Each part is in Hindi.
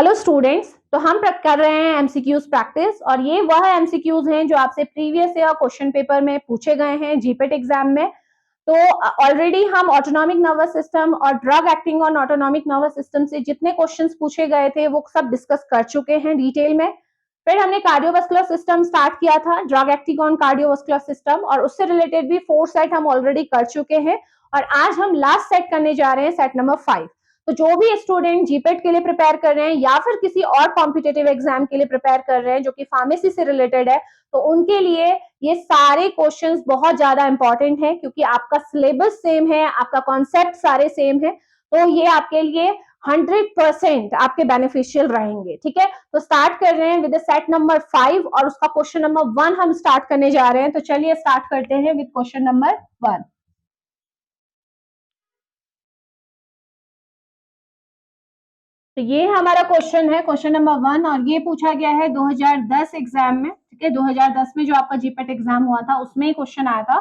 हेलो स्टूडेंट्स, तो हम कर रहे हैं एमसीक्यूज प्रैक्टिस और ये वह एमसीक्यूज हैं जो आपसे प्रीवियस ईयर क्वेश्चन पेपर में पूछे गए हैं जीपेट एग्जाम में। तो ऑलरेडी हम ऑटोनॉमिक नर्वस सिस्टम और drug acting on autonomic nervous system से जितने क्वेश्चंस पूछे गए थे वो सब डिस्कस कर चुके हैं डिटेल में। फिर हमने कार्डियोवास्कुलर सिस्टम स्टार्ट किया था, drug acting on cardiovascular system, और उससे रिलेटेड भी 4 सेट हम ऑलरेडी कर चुके हैं और आज हम लास्ट सेट करने जा रहे हैं, सेट नंबर 5। तो जो भी स्टूडेंट जीपेट के लिए प्रिपेयर कर रहे हैं या फिर किसी और कॉम्पिटेटिव एग्जाम के लिए प्रिपेयर कर रहे हैं जो कि फार्मेसी से रिलेटेड है, तो उनके लिए ये सारे क्वेश्चंस बहुत ज्यादा इंपॉर्टेंट है क्योंकि आपका सिलेबस सेम है, आपका कॉन्सेप्ट सारे सेम है। तो ये आपके लिए 100% आपके बेनिफिशियल रहेंगे। ठीक है, तो स्टार्ट कर रहे हैं विद सेट नंबर 5 और उसका क्वेश्चन नंबर 1 हम स्टार्ट करने जा रहे हैं। तो चलिए स्टार्ट करते हैं विद क्वेश्चन नंबर 1। तो ये हमारा क्वेश्चन है, क्वेश्चन नंबर 1, और ये पूछा गया है 2010 एग्जाम में। ठीक है, 2010 में जो आपका जीपेट एग्जाम हुआ था उसमें ही क्वेश्चन आया था,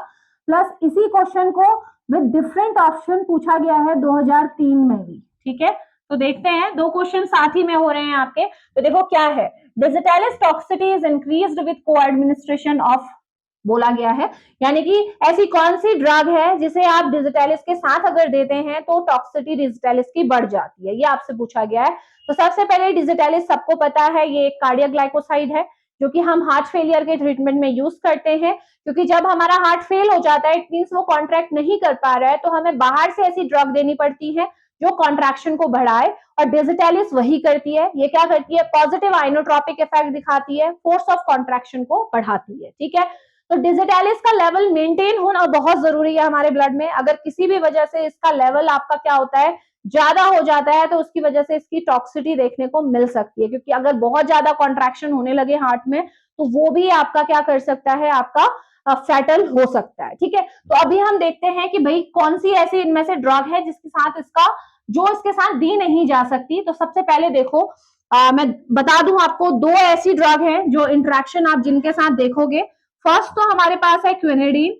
प्लस इसी क्वेश्चन को विद डिफरेंट ऑप्शन पूछा गया है 2003 में भी। ठीक है, तो देखते हैं, दो क्वेश्चन साथ ही में हो रहे हैं आपके। तो देखो क्या है, digitalis toxicity is increased with को एडमिनिस्ट्रेशन ऑफ, बोला गया है, यानी कि ऐसी कौन सी ड्रग है जिसे आप डिजिटालिस के साथ अगर देते हैं तो टॉक्सिसिटी डिजिटालिस की बढ़ जाती है, ये आपसे पूछा गया है। तो सबसे पहले डिजिटालिस सबको पता है, ये एक कार्डियक ग्लाइकोसाइड है जो कि हम हार्ट फेलियर के ट्रीटमेंट में यूज करते हैं, क्योंकि जब हमारा हार्ट फेल हो जाता है, इट मींस वो कॉन्ट्रैक्ट नहीं कर पा रहा है, तो हमें बाहर से ऐसी ड्रग देनी पड़ती है जो कॉन्ट्रैक्शन को बढ़ाए, और डिजिटालिस वही करती है। ये क्या करती है, पॉजिटिव आइनोट्रोपिक इफेक्ट दिखाती है, फोर्स ऑफ कॉन्ट्रैक्शन को बढ़ाती है। ठीक है, तो डिजिटालिस का लेवल मेंटेन होना बहुत जरूरी है हमारे ब्लड में। अगर किसी भी वजह से इसका लेवल आपका क्या होता है, ज्यादा हो जाता है, तो उसकी वजह से इसकी टॉक्सिसिटी देखने को मिल सकती है, क्योंकि अगर बहुत ज्यादा कॉन्ट्रैक्शन होने लगे हार्ट में तो वो भी आपका क्या कर सकता है, आपका फैटल हो सकता है। ठीक है, तो अभी हम देखते हैं कि भाई कौन सी ऐसी इनमें से ड्रग है जिसके साथ इसका, जो इसके साथ दी नहीं जा सकती। तो सबसे पहले देखो, मैं बता दूं आपको, दो ऐसी ड्रग है जो इंटरेक्शन आप जिनके साथ देखोगे, फर्स्ट तो हमारे पास है क्विनेडिन,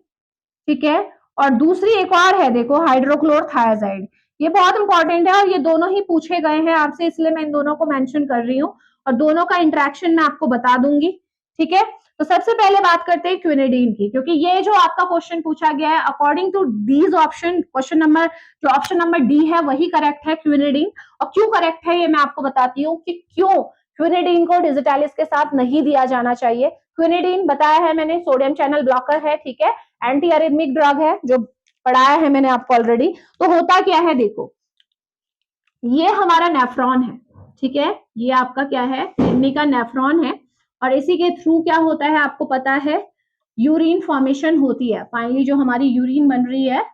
ठीक है, और दूसरी एक और है, देखो, हाइड्रोक्लोरथायाजाइड। ये बहुत इंपॉर्टेंट है और ये दोनों ही पूछे गए हैं आपसे, इसलिए मैं इन दोनों को मेंशन कर रही हूँ और दोनों का इंटरेक्शन मैं आपको बता दूंगी। ठीक है, तो सबसे पहले बात करते हैं क्विनेडिन की, क्योंकि ये जो आपका क्वेश्चन पूछा गया है according to these option, question number जो ऑप्शन नंबर डी है वही करेक्ट है, क्विनेडिन। और क्यों करेक्ट है ये मैं आपको बताती हूँ कि क्यों क्विनेडिन को डिजिटालिस के साथ नहीं दिया जाना चाहिए। क्विनेडिन बताया है मैंने, सोडियम चैनल ब्लॉकर है, ठीक है, एंटी अरिथमिक ड्रग है, जो पढ़ाया है मैंने आपको ऑलरेडी। तो होता क्या है, देखो, ये हमारा नेफ्रॉन है, ठीक है, ये आपका क्या है, किडनी का नेफ्रॉन है, और इसी के थ्रू क्या होता है आपको पता है, यूरिन फॉर्मेशन होती है। फाइनली जो हमारी यूरिन बन रही है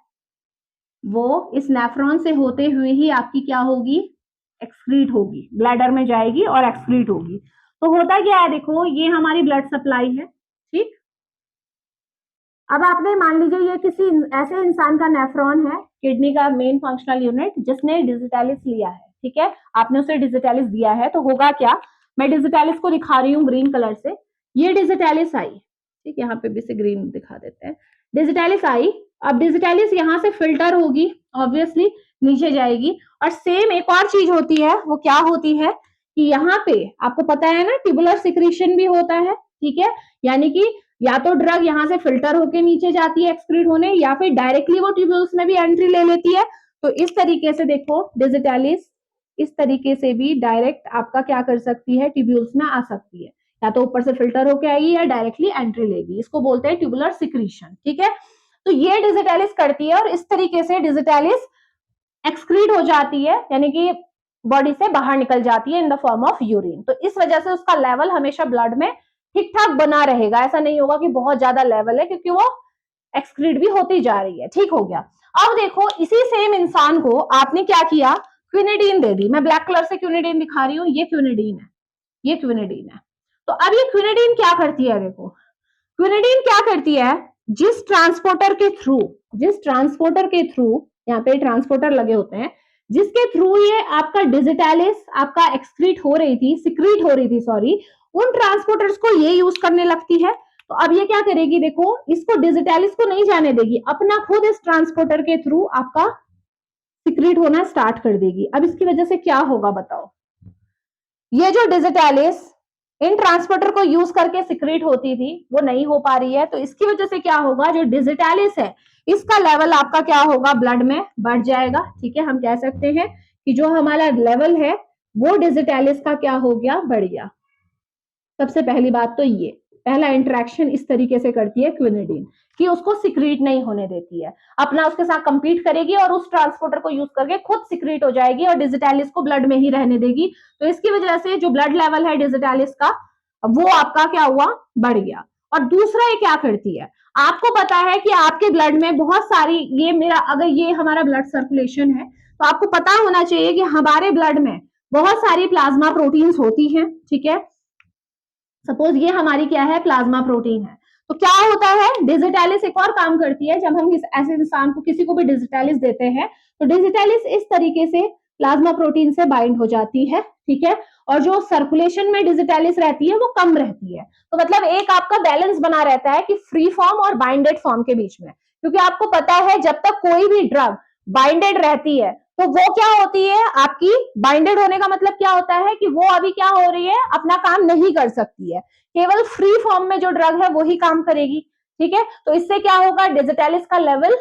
वो इस नेफ्रॉन से होते हुए ही आपकी क्या होगी, एक्सक्रीट होगी, ब्लैडर में जाएगी और एक्सक्रीट होगी। तो होता क्या है, देखो, ये हमारी ब्लड सप्लाई है, ठीक। अब आपने मान लीजिए ये किसी ऐसे इंसान का नेफ्रॉन है, किडनी का मेन फंक्शनल यूनिट, जिसने डिजिटालिस लिया है, ठीक है, आपने उसे डिजिटालिस दिया है, तो होगा क्या, मैं डिजिटालिस को दिखा रही हूँ ग्रीन कलर से, ये डिजिटालिस आई, ठीक, यहाँ पे भी से ग्रीन दिखा देते हैं, डिजिटालिस आई। अब डिजिटालिस यहाँ से फिल्टर होगी, ऑब्वियसली नीचे जाएगी, और सेम एक और चीज होती है, वो क्या होती है कि यहाँ पे आपको पता है ना, ट्यूबुलर सिक्रीशन भी होता है, ठीक है, यानी कि या तो ड्रग यहाँ से फिल्टर होके नीचे जाती है एक्सक्रीट होने, या फिर डायरेक्टली वो ट्यूब्यूल्स में भी एंट्री ले लेती है। तो इस तरीके से देखो, डिजिटालिस इस तरीके से भी डायरेक्ट आपका क्या कर सकती है, ट्यूब्यूल्स में आ सकती है, या तो ऊपर से फिल्टर होके आएगी या डायरेक्टली एंट्री लेगी, इसको बोलते हैं ट्यूबुलर सिक्रीशन। ठीक है, तो ये डिजिटालिस करती है और इस तरीके से डिजिटालिस एक्सक्रीट हो जाती है, यानी कि बॉडी से बाहर निकल जाती है in the form of urine. तो इस वजह से उसका लेवल हमेशा ब्लड में ठीक ठाक बना रहेगा, ऐसा नहीं होगा कि बहुत ज्यादा लेवल है, क्योंकि वो एक्सक्रीट भी होती जा रही है। ठीक हो गया। अब देखो, इसी सेम इंसान को आपने क्या किया, क्विनेडिन दे दी, मैं ब्लैक कलर से क्विनेडिन दिखा रही हूँ, ये क्विनेडिन है, ये क्विनेडिन है। तो अब ये क्विनेडिन क्या करती है, देखो, क्विनेडिन क्या करती है, जिस ट्रांसपोर्टर के थ्रू यहाँ पे ट्रांसपोर्टर लगे होते हैं, जिसके थ्रू ये आपका डिजिटालिस आपका एक्सक्रीट हो रही थी, सिक्रीट हो रही थी, सॉरी, उन ट्रांसपोर्टर्स को ये यूज करने लगती है। तो अब ये क्या करेगी, देखो, इसको डिजिटालिस को नहीं जाने देगी, अपना खुद इस ट्रांसपोर्टर के थ्रू आपका सिक्रीट होना स्टार्ट कर देगी। अब इसकी वजह से क्या होगा बताओ, ये जो डिजिटालिस इन ट्रांसपोर्टर को यूज करके सिक्रेट होती थी वो नहीं हो पा रही है, तो इसकी वजह से क्या होगा, जो डिजिटालिस है इसका लेवल आपका क्या होगा, ब्लड में बढ़ जाएगा। ठीक है, हम कह सकते हैं कि जो हमारा लेवल है वो डिजिटालिस का क्या हो गया, बढ़ गया। सबसे पहली बात तो ये पहला इंटरेक्शन इस तरीके से करती है क्विनिडीन कि उसको सिक्रीट नहीं होने देती है, अपना उसके साथ कंपीट करेगी और उस ट्रांसपोर्टर को यूज करके खुद सिक्रीट हो जाएगी और डिजिटालिस को ब्लड में ही रहने देगी। तो इसकी वजह से जो ब्लड लेवल है डिजिटालिस का वो आपका क्या हुआ, बढ़ गया। और दूसरा ये क्या करती है, आपको पता है कि आपके ब्लड में बहुत सारी, ये मेरा अगर ये हमारा ब्लड सर्कुलेशन है तो आपको पता होना चाहिए कि हमारे ब्लड में बहुत सारी प्लाज्मा प्रोटीन्स होती हैं। ठीक है, सपोज ये हमारी क्या है, प्लाज्मा प्रोटीन है। तो क्या होता है, डिजिटालिस एक और काम करती है, जब हम ऐसे इंसान को किसी को भी डिजिटालिस देते हैं तो डिजिटालिस इस तरीके से प्लाज्मा प्रोटीन से बाइंड हो जाती है। ठीक है, और जो सर्कुलेशन में डिजिटालिस रहती है वो कम रहती है। तो मतलब एक आपका बैलेंस बना रहता है कि फ्री फॉर्म और बाइंडेड फॉर्म के बीच में, क्योंकि आपको पता है जब तक कोई भी ड्रग बाइंडेड रहती है तो वो क्या होती है आपकी, बाइंडेड होने का मतलब क्या होता है कि वो अभी क्या हो रही है, अपना काम नहीं कर सकती है, केवल फ्री फॉर्म में जो ड्रग है वो ही काम करेगी। ठीक है, तो इससे क्या होगा, डिजिटालिस का लेवल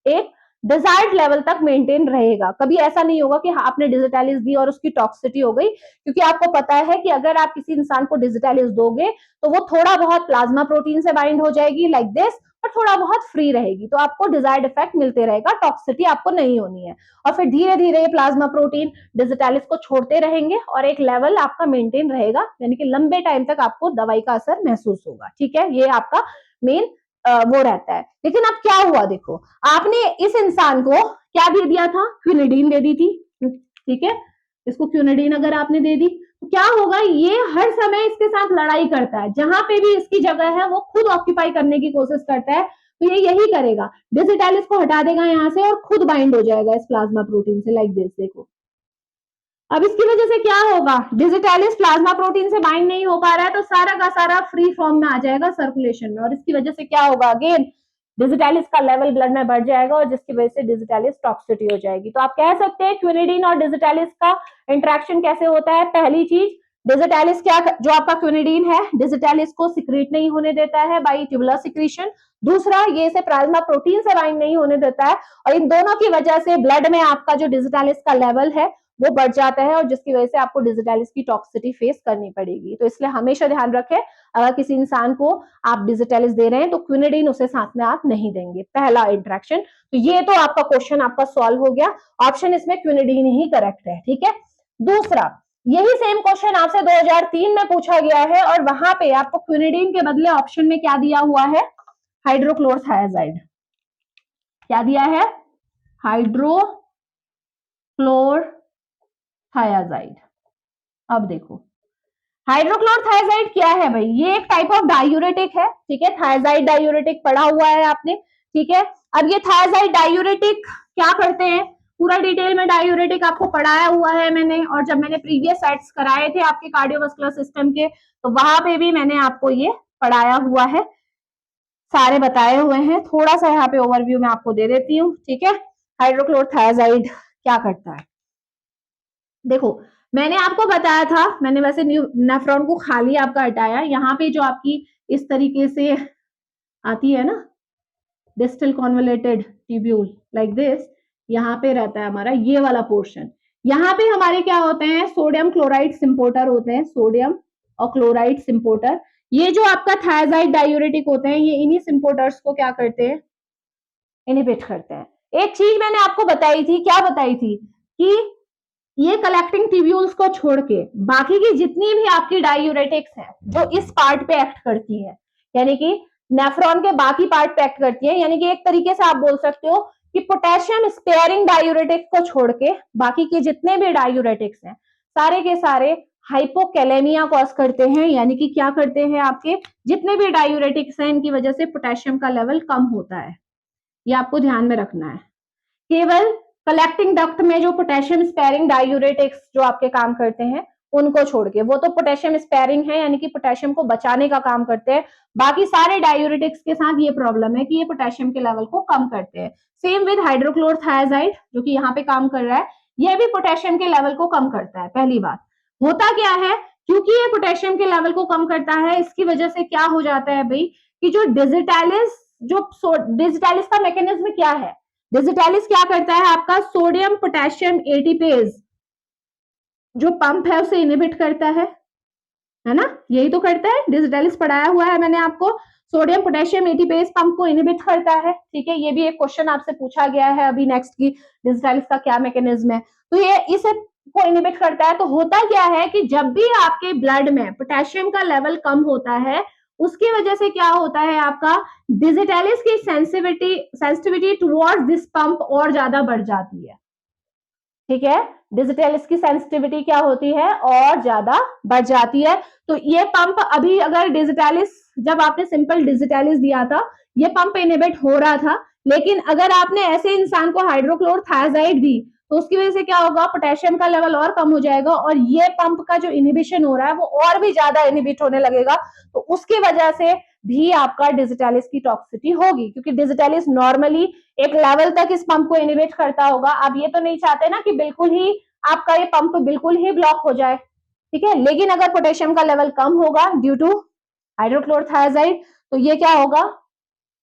एक डिजायर्ड लेवल तक मेंटेन रहेगा। कभी ऐसा नहीं होगा कि हाँ आपने डिजिटालिस दी और उसकी टॉक्सिसिटी हो गई, क्योंकि आपको पता है कि अगर आप किसी इंसान को डिजिटालिस दोगे तो वो थोड़ा बहुत प्लाज्मा प्रोटीन से बाइंड हो जाएगी लाइक दिस, और थोड़ा बहुत फ्री रहेगी, तो आपको डिजायर्ड इफेक्ट मिलते रहेगा, टॉक्सिसिटी आपको नहीं होनी है। और फिर धीरे धीरे ये प्लाज्मा प्रोटीन डिजिटालिस को छोड़ते रहेंगे और एक लेवल आपका मेंटेन रहेगा, यानी कि लंबे टाइम तक आपको दवाई का असर महसूस होगा। ठीक है, ये आपका मेन वो रहता है। लेकिन अब क्या हुआ, देखो आपने इस इंसान को क्या दे दिया था, क्विनिडीन दे दी थी। ठीक है, इसको क्विनिडीन अगर आपने दे दी तो क्या होगा, ये हर समय इसके साथ लड़ाई करता है, जहां पे भी इसकी जगह है वो खुद ऑक्यूपाई करने की कोशिश करता है। तो ये यही करेगा, डिजिटालिस को हटा देगा यहाँ से और खुद बाइंड हो जाएगा इस प्लाज्मा प्रोटीन से लाइक दिस। देखो अब इसकी वजह से क्या होगा, डिजिटालिस प्लाज्मा प्रोटीन से बाइंड नहीं हो पा रहा है तो सारा का सारा फ्री फॉर्म में आ जाएगा सर्कुलेशन में, और इसकी वजह से क्या होगा, अगेन डिजिटालिस का लेवल ब्लड में बढ़ जाएगा और जिसकी वजह से डिजिटालिस टॉक्सिसिटी हो जाएगी। तो आप कह सकते हैं क्विनिडीन और डिजिटालिस का इंटरेक्शन कैसे होता है। पहली चीज, डिजिटालिस क्या, जो आपका क्विनिडीन है डिजिटालिस को सिक्रीट नहीं होने देता है बाई ट्यूबुलर सिक्रीशन। दूसरा, ये इसे प्लाज्मा प्रोटीन से बाइंड नहीं होने देता है, और इन दोनों की वजह से ब्लड में आपका जो डिजिटालिस का लेवल है वो बढ़ जाता है और जिसकी वजह से आपको डिजिटालिस की टॉक्सिसिटी फेस करनी पड़ेगी। तो इसलिए हमेशा ध्यान रखें, अगर किसी इंसान को आप डिजिटालिस दे रहे हैं तो क्विनिडीन उसे साथ में आप नहीं देंगे, पहला इंटरेक्शन। तो ये तो आपका क्वेश्चन आपका सॉल्व हो गया, ऑप्शन इसमें क्विनिडीन ही करेक्ट है। ठीक है, दूसरा, यही सेम क्वेश्चन आपसे 2003 में पूछा गया है और वहां पे आपको क्विनिडीन के बदले ऑप्शन में क्या दिया हुआ है, हाइड्रोक्लोरथायाजाइड। क्या दिया है, हाइड्रोक्लोरथायाजाइड। अब देखो हाइड्रोक्लोरथायाजाइड क्या है भाई, ये एक टाइप ऑफ डायूरेटिक है। ठीक है, थायाजाइड डायूरेटिक पढ़ा हुआ है आपने। ठीक है, अब ये थायाजाइड डायूरेटिक क्या करते हैं, पूरा डिटेल में डायूरेटिक आपको पढ़ाया हुआ है मैंने, और जब मैंने प्रीवियस सेट्स कराए थे आपके कार्डियोवास्कुलर सिस्टम के तो वहां पे भी मैंने आपको ये पढ़ाया हुआ है, सारे बताए हुए हैं। थोड़ा सा यहाँ पे ओवरव्यू में आपको दे देती हूँ। ठीक है, हाइड्रोक्लोरथायाजाइड क्या करता है, देखो मैंने आपको बताया था, मैंने वैसे नेफ्रॉन को खाली आपका हटाया, यहाँ पे जो आपकी इस तरीके से आती है ना distal convoluted tubule like this, यहाँ पे रहता है हमारा ये वाला पोर्शन। यहाँ पे हमारे क्या होते हैं, सोडियम क्लोराइड सिम्पोर्टर होते हैं, सोडियम और क्लोराइड सिम्पोर्टर। ये जो आपका थायाजाइड डायूरेटिक होते हैं ये इन्हीं सिम्पोर्टर्स को क्या करते हैं, इनहिबिट करते हैं। एक चीज मैंने आपको बताई थी, क्या बताई थी, कि ये कलेक्टिंग ट्यूब्यूल्स को छोड़ के बाकी की जितनी भी आपकी डायूरेटिक्स हैं जो इस पार्ट पे एक्ट करती है, यानी कि नेफ्रॉन के बाकी पार्ट पे एक्ट करती है, यानी कि एक तरीके से आप बोल सकते हो कि पोटेशियम स्पेयरिंग डायूरेटिक्स को छोड़ के बाकी के जितने भी डायूरेटिक्स हैं सारे के सारे हाइपोकैलेमिया कॉज करते हैं, यानी कि क्या करते हैं, आपके जितने भी डायूरेटिक्स हैं इनकी वजह से पोटेशियम का लेवल कम होता है। ये आपको ध्यान में रखना है। केवल कलेक्टिंग डक्ट में जो पोटेशियम स्पेयरिंग डायूरेटिक्स जो आपके काम करते हैं उनको छोड़ के, वो तो पोटेशियम स्पेयरिंग है यानी कि पोटेशियम को बचाने का काम करते हैं, बाकी सारे डायूरेटिक्स के साथ ये प्रॉब्लम है कि ये पोटेशियम के लेवल को कम करते हैं। सेम विद हाइड्रोक्लोरथायाजाइड जो कि यहाँ पे काम कर रहा है, ये भी पोटेशियम के लेवल को कम करता है, पहली बात। होता क्या है, क्योंकि ये पोटेशियम के लेवल को कम करता है, इसकी वजह से क्या हो जाता है भाई कि जो डिजिटालिस का मैकेनिज्म क्या है, डिजिटालिस क्या करता है आपका सोडियम पोटेशियम एटीपेज जो पंप है उसे इनहिबिट करता है ना, यही तो करता है, डिजिटालिस पढ़ाया हुआ है मैंने आपको, सोडियम पोटेशियम एटीपेज पंप को इनहिबिट करता है, ठीक है, ये भी एक क्वेश्चन आपसे पूछा गया है अभी नेक्स्ट की, डिजिटालिस का क्या मैकेनिज्म है, तो ये इसे को इनहिबिट करता है। तो होता क्या है कि जब भी आपके ब्लड में पोटेशियम का लेवल कम होता है, उसकी वजह से क्या होता है आपका डिजिटालिस की सेंसिटिविटी टुवर्ड्स दिस पंप और ज्यादा बढ़ जाती है, ठीक है, डिजिटालिस की सेंसिटिविटी क्या होती है और ज्यादा बढ़ जाती है। तो ये पंप अभी अगर डिजिटालिस, जब आपने सिंपल डिजिटालिस दिया था ये पंप इनहिबिट हो रहा था, लेकिन अगर आपने ऐसे इंसान को हाइड्रोक्लोरथायाजाइड दी तो उसकी वजह से क्या होगा, पोटेशियम का लेवल और कम हो जाएगा और ये पंप का जो इनहिबिशन हो रहा है वो और भी ज्यादा इनहिबिट होने लगेगा, तो उसकी वजह से भी आपका डिजिटालिस की टॉक्सिसिटी होगी, क्योंकि डिजिटालिस नॉर्मली एक लेवल तक इस पंप को इनहिबिट करता होगा। आप ये तो नहीं चाहते ना कि बिल्कुल ही आपका ये पंप बिल्कुल ही ब्लॉक हो जाए, ठीक है, लेकिन अगर पोटेशियम का लेवल कम होगा ड्यू टू हाइड्रोक्लोरथायाजाइड तो ये क्या होगा,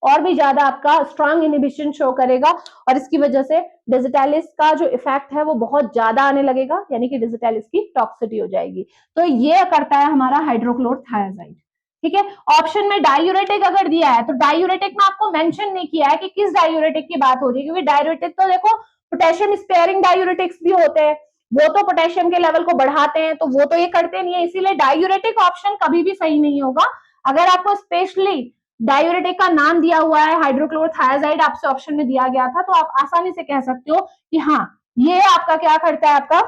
और भी ज्यादा आपका स्ट्रांग इनहिबिशन शो करेगा और इसकी वजह से डिजिटालिस का जो इफेक्ट है वो बहुत ज्यादा आने लगेगा, यानी कि डिजिटालिस की टॉक्सिसिटी हो जाएगी। तो ये करता है हमारा हाइड्रोक्लोरथायाजाइड, ठीक है। ऑप्शन में डायूरेटिक अगर दिया है तो डायूरेटिक में आपको मेंशन नहीं किया है कि किस डायूरेटिक की बात हो रही है, क्योंकि डायूरेटिक तो देखो पोटेशियम स्पेयरिंग डायूरेटिक्स भी होते हैं, वो तो पोटेशियम के लेवल को बढ़ाते हैं, तो वो तो ये करते नहीं है, इसीलिए डायूरेटिक ऑप्शन कभी भी सही नहीं होगा। अगर आपको स्पेशली डायूरेटिक का नाम दिया हुआ है, हाइड्रोक्लोरथायाजाइड आपसे ऑप्शन में दिया गया था, तो आप आसानी से कह सकते हो कि हाँ ये आपका क्या करता है, आपका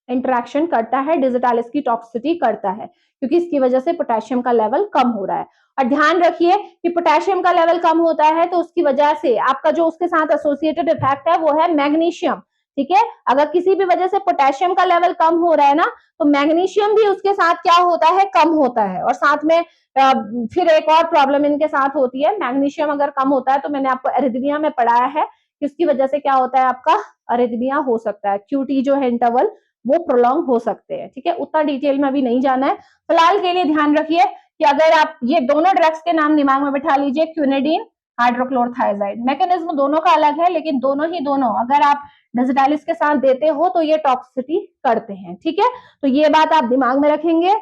इंटरेक्शन करता है, डिजिटालिस की टॉक्सिसिटी करता है, क्योंकि इसकी वजह से पोटेशियम का लेवल कम हो रहा है। और ध्यान रखिए कि पोटेशियम का लेवल कम होता है तो उसकी वजह से आपका जो उसके साथ एसोसिएटेड इफेक्ट है वो है मैग्नीशियम, ठीक है, अगर किसी भी वजह से पोटेशियम का लेवल कम हो रहा है ना तो मैग्नीशियम भी उसके साथ क्या होता है, कम होता है। और साथ में फिर एक और प्रॉब्लम इनके साथ होती है, मैग्नीशियम अगर कम होता है तो मैंने आपको एरिथमिया में पढ़ाया है कि उसकी वजह से क्या होता है, आपका अरिथमिया हो सकता है, क्यूटी जो है इंटरवल वो प्रोलॉन्ग हो सकते हैं, ठीक है, उतना डिटेल में अभी नहीं जाना है। फिलहाल के लिए ध्यान रखिए कि अगर आप ये दोनों ड्रग्स के नाम दिमाग में बैठा लीजिए, क्विनेडिन, हाइड्रोक्लोरथायाजाइड, मैकेनिज्म दोनों का अलग है लेकिन दोनों अगर आप डिजिटालिस के साथ देते हो तो ये टॉक्सिसिटी करते हैं, ठीक है, तो ये बात आप दिमाग में रखेंगे।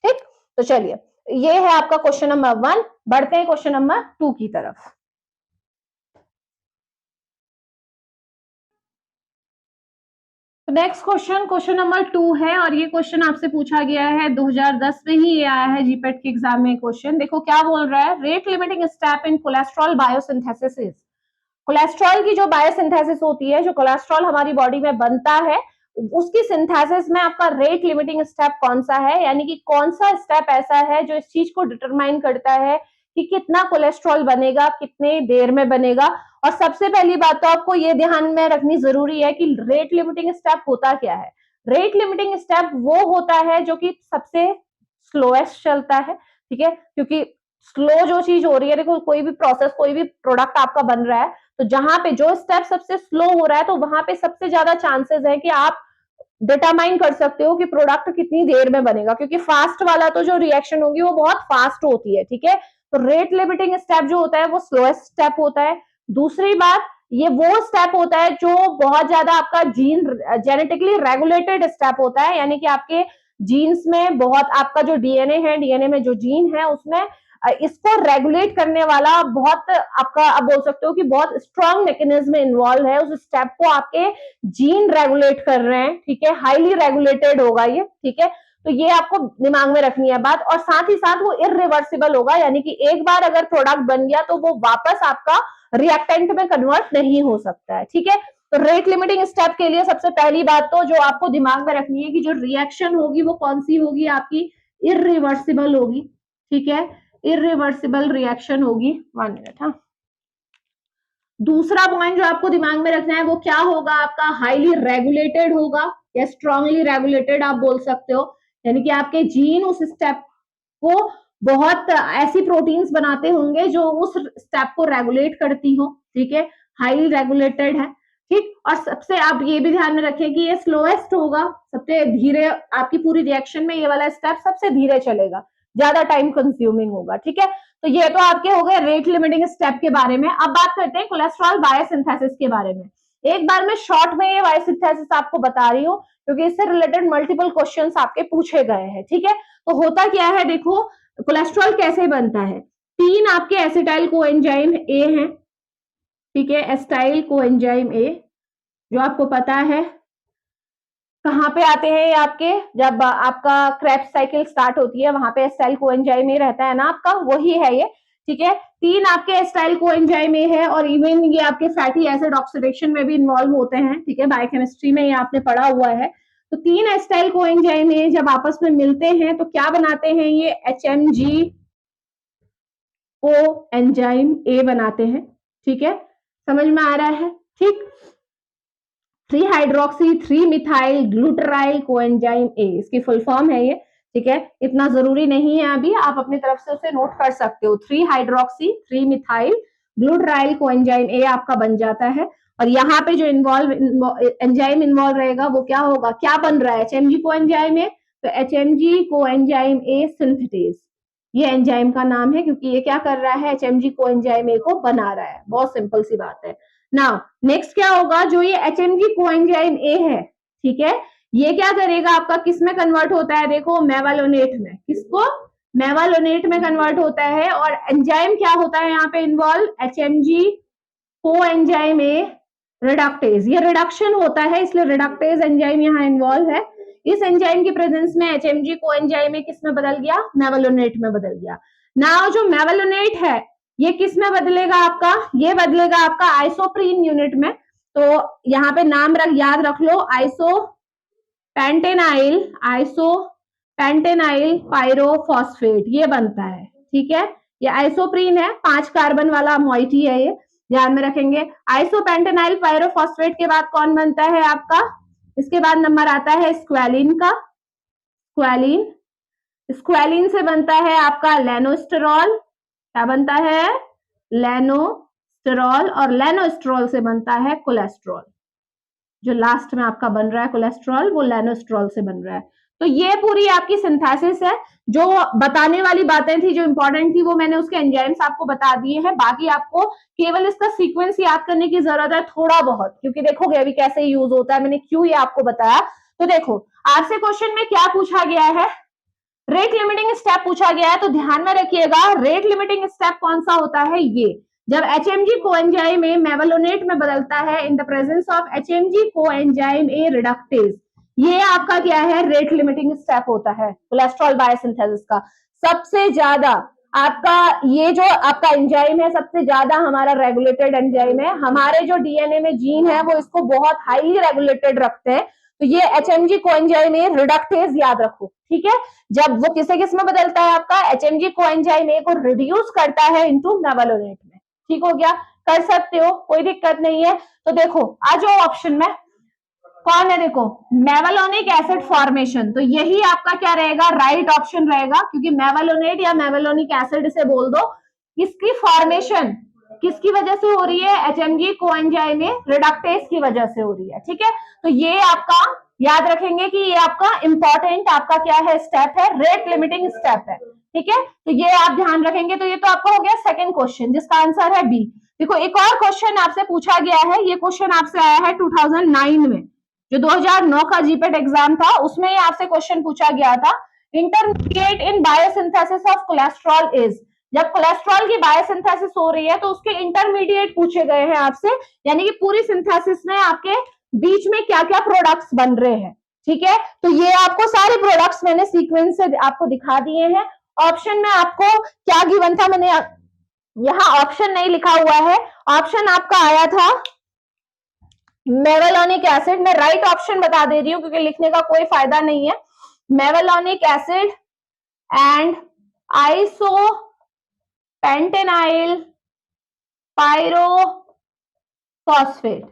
ठीक, तो चलिए ये है आपका क्वेश्चन नंबर 1, बढ़ते हैं क्वेश्चन नंबर 2 की तरफ। नेक्स्ट क्वेश्चन नंबर 2 है और ये क्वेश्चन आपसे पूछा गया है 2010 में ही ये आया है जीपेट के एग्जाम में क्वेश्चन। देखो क्या बोल रहा है, rate limiting step in cholesterol biosynthesis is, cholesterol की जो बायोसिंथेसिस होती है, जो कोलेस्ट्रॉल हमारी बॉडी में बनता है उसकी सिंथेसिस में आपका रेट लिमिटिंग स्टेप कौन सा है, यानी कि कौन सा स्टेप ऐसा है जो इस चीज को डिटरमाइन करता है कि कितना कोलेस्ट्रॉल बनेगा, कितने देर में बनेगा। और सबसे पहली बात तो आपको ये ध्यान में रखनी जरूरी है कि रेट लिमिटिंग स्टेप होता क्या है। रेट लिमिटिंग स्टेप वो होता है जो कि सबसे स्लोएस्ट चलता है, ठीक है, क्योंकि स्लो जो चीज हो रही है, देखो कोई भी प्रोसेस, कोई भी प्रोडक्ट आपका बन रहा है तो जहां पे जो स्टेप सबसे स्लो हो रहा है तो वहां पे सबसे ज्यादा चांसेस है कि आप डिटरमाइन कर सकते हो कि प्रोडक्ट कितनी देर में बनेगा, क्योंकि फास्ट वाला तो जो रिएक्शन होगी वो बहुत फास्ट होती है, ठीक है, तो रेट लिमिटिंग स्टेप जो होता है वो स्लोएस्ट स्टेप होता है। दूसरी बात, ये वो स्टेप होता है जो बहुत ज्यादा आपका जीन जेनेटिकली रेगुलेटेड स्टेप होता है, यानी कि आपके जीन्स में बहुत आपका जो डीएनए है, डीएनए में जो जीन है उसमें इसको रेगुलेट करने वाला बहुत आपका, आप बोल सकते हो कि बहुत स्ट्रॉन्ग मैकेनिज्म इन्वॉल्व है, उस स्टेप को आपके जीन रेगुलेट कर रहे हैं, ठीक है, हाईली रेगुलेटेड होगा ये, ठीक है, तो ये आपको दिमाग में रखनी है बात। और साथ ही साथ वो इरिवर्सिबल होगा, यानी कि एक बार अगर प्रोडक्ट बन गया तो वो वापस आपका रिएक्टेंट में कन्वर्ट नहीं हो सकता है, ठीक है। तो रेट लिमिटिंग स्टेप के लिए सबसे पहली बात तो जो आपको दिमाग में रखनी है कि जो रिएक्शन होगी वो कौन सी होगी, आपकी इरिवर्सिबल होगी, ठीक है, इरिवर्सिबल रिएक्शन होगी। 1 मिनट, हाँ। दूसरा पॉइंट जो आपको दिमाग में रखना है वो क्या होगा, आपका हाईली रेगुलेटेड होगा या स्ट्रांगली रेगुलेटेड आप बोल सकते हो, यानी कि आपके जीन उस स्टेप को बहुत ऐसी प्रोटीन्स बनाते होंगे जो उस स्टेप को रेगुलेट करती हो, ठीक है, हाईली रेगुलेटेड है। ठीक। और सबसे आप ये भी ध्यान में रखें कि ये स्लोएस्ट होगा, सबसे धीरे, आपकी पूरी रिएक्शन में ये वाला स्टेप सबसे धीरे चलेगा, ज्यादा टाइम कंज्यूमिंग होगा, ठीक है। तो ये तो आपके हो गए रेट लिमिटिंग स्टेप के बारे में। अब बात करते हैं कोलेस्ट्रॉल बायोसिंथेसिस के बारे में। एक बार मैं शॉर्ट में ये बायोसिंथेसिस आपको बता रही हूँ क्योंकि इससे रिलेटेड मल्टीपल क्वेश्चंस आपके पूछे गए हैं, ठीक है। तो होता क्या है, देखो कोलेस्ट्रॉल कैसे बनता है। 3 आपके एसिटाइल कोएंजाइम ए हैं, ठीक है, एसिटाइल कोएंजाइम ए, जो आपको पता है कहाँ पे आते हैं ये आपके, जब आपका क्रेब्स साइकिल स्टार्ट होती है वहां पे एसिटाइल कोएंजाइम ए रहता है ना आपका, वही है ये, ठीक है। 3 आपके एसिटाइल कोएंजाइम ए है और इवन ये आपके फैटी एसिड ऑक्सीडेशन में भी इन्वॉल्व होते हैं, ठीक है, बायोकेमिस्ट्री में ये आपने पढ़ा हुआ है। तो 3 एसिटाइल कोएंजाइम ए जब आपस में मिलते हैं तो क्या बनाते हैं, ये HMG कोएंजाइम ए बनाते हैं, ठीक है, समझ में आ रहा है, ठीक। 3 हाइड्रोक्सी 3 मिथाइल ग्लूटराइल कोएंजाइम ए, इसकी फुल फॉर्म है ये, ठीक है। इतना जरूरी नहीं है अभी, आप अपनी तरफ से उसे नोट कर सकते हो। 3 हाइड्रोक्सी 3 मिथाइल ग्लूटराइल कोएंजाइम ए आपका बन जाता है। और यहाँ पे जो एंजाइम इन्वॉल्व रहेगा वो क्या होगा, क्या बन रहा है, HMG कोएंजाइम ए, तो HMG कोएंजाइम ए सिंथेटेज, ये एंजाइम का नाम है क्योंकि ये क्या कर रहा है, HMG कोएंजाइम ए को बना रहा है। बहुत सिंपल सी बात है। नाउ नेक्स्ट क्या होगा, जो ये HMG कोएंजाइम ए है, ठीक है, ये क्या करेगा आपका, किस में कन्वर्ट होता है, देखो मेवालोनेट में, किसको, मेवालोनेट में कन्वर्ट होता है। और एंजाइम क्या होता है यहाँ पे involve, HMG coenzyme A reductase, ये रिडक्शन होता है इसलिए रिडक्टेज एंजाइम यहाँ इन्वॉल्व है। इस एंजाइम की प्रेजेंस में HMG कोएंजाइम ए किस में बदल गया, मेवालोनेट में बदल गया। नाउ जो मेवालोनेट है ये किस में बदलेगा आपका, ये बदलेगा आपका आइसोप्रीन यूनिट में। तो यहाँ पे नाम याद रख लो, आइसोपेंटेनाइल पायरोफॉस्फेट ये बनता है, ठीक है। ये आइसोप्रीन है, 5 कार्बन वाला मॉइटी है, ये ध्यान में रखेंगे। आइसोपेंटेनाइल पायरोफॉस्फेट के बाद कौन बनता है आपका, इसके बाद नंबर आता है स्क्वालिन का, स्क्वालिन से बनता है आपका लेनोस्टेरॉल, क्या बनता है, लेनोस्टेरॉल, और लेनोस्टेरॉल से बनता है कोलेस्ट्रॉल। जो लास्ट में आपका बन रहा है कोलेस्ट्रॉल वो लेनोस्टेरॉल से बन रहा है। तो ये पूरी आपकी सिंथेसिस है। जो बताने वाली बातें थी जो इंपॉर्टेंट थी वो मैंने उसके एंजाइम्स आपको बता दिए हैं। बाकी आपको केवल इसका सीक्वेंस याद करने की जरूरत है थोड़ा बहुत, क्योंकि देखोगे अभी कैसे यूज होता है, मैंने क्यों ये आपको बताया। तो देखो आपसे क्वेश्चन में क्या पूछा गया है, रेट लिमिटिंग स्टेप पूछा गया है। तो ध्यान में रखिएगा रेट लिमिटिंग स्टेप कौन सा होता है, ये जब HMG कोएंजाइम ए मेवालोनेट में बदलता है in the presence of HMG coenzyme A reductase, ये आपका क्या है, रेट लिमिटिंग स्टेप होता है कोलेस्ट्रॉल बायोसिंथेसिस का। सबसे ज्यादा आपका ये जो आपका एंजाइम है सबसे ज्यादा हमारा रेगुलेटेड एंजाइम है। हमारे जो डीएनए में जीन है वो इसको बहुत हाईली रेगुलेटेड रखते हैं। तो ये HMG कोएंजाइम ए रिडक्टेज याद रखो, ठीक है। जब वो किसे किस में बदलता है आपका, HMG कोएंजाइम ए को रिड्यूस करता है इनटू मेवालोनेट में, ठीक हो गया, कर सकते हो, कोई दिक्कत नहीं है। तो देखो आ जाओ ऑप्शन में, कौन है, देखो मेवालोनिक एसिड फॉर्मेशन, तो यही आपका क्या रहेगा, राइट ऑप्शन रहेगा, क्योंकि मेवालोनेट या मेवालोनिक एसिड से बोल दो, इसकी फॉर्मेशन किसकी वजह से हो रही है, HMG कोएंजाइम ए रिडक्टेज की वजह से हो रही है, ठीक है। तो ये आपका याद रखेंगे कि ये आपका इंपॉर्टेंट आपका क्या है, स्टेप है, रेट लिमिटिंग स्टेप है, ठीक है। तो ये आप ध्यान रखेंगे। तो ये तो आपका हो गया सेकंड क्वेश्चन जिसका आंसर है बी। देखो एक और क्वेश्चन आपसे पूछा गया है, ये क्वेश्चन आपसे आया है 2009 में, जो 2009 का जीपेट एग्जाम था उसमें ये आपसे क्वेश्चन पूछा गया था, intermediate in biosynthesis of cholesterol is, जब कोलेस्ट्रॉल की बायोसिंथेसिस हो रही है तो उसके इंटरमीडिएट पूछे गए हैं आपसे, यानी कि पूरी सिंथेसिस में आपके बीच में क्या क्या प्रोडक्ट्स बन रहे हैं, ठीक है। तो ये आपको सारे प्रोडक्ट्स मैंने सीक्वेंस से आपको दिखा दिए हैं। ऑप्शन में आपको क्या गिवन था, मैंने यहाँ ऑप्शन नहीं लिखा हुआ है, ऑप्शन आपका आया था मेवालोनिक एसिड। मैं राइट ऑप्शन बता दे रही हूँ क्योंकि लिखने का कोई फायदा नहीं है। मेवालोनिक एसिड एंड आइसोपेंटेनाइल पायरोफॉस्फेट,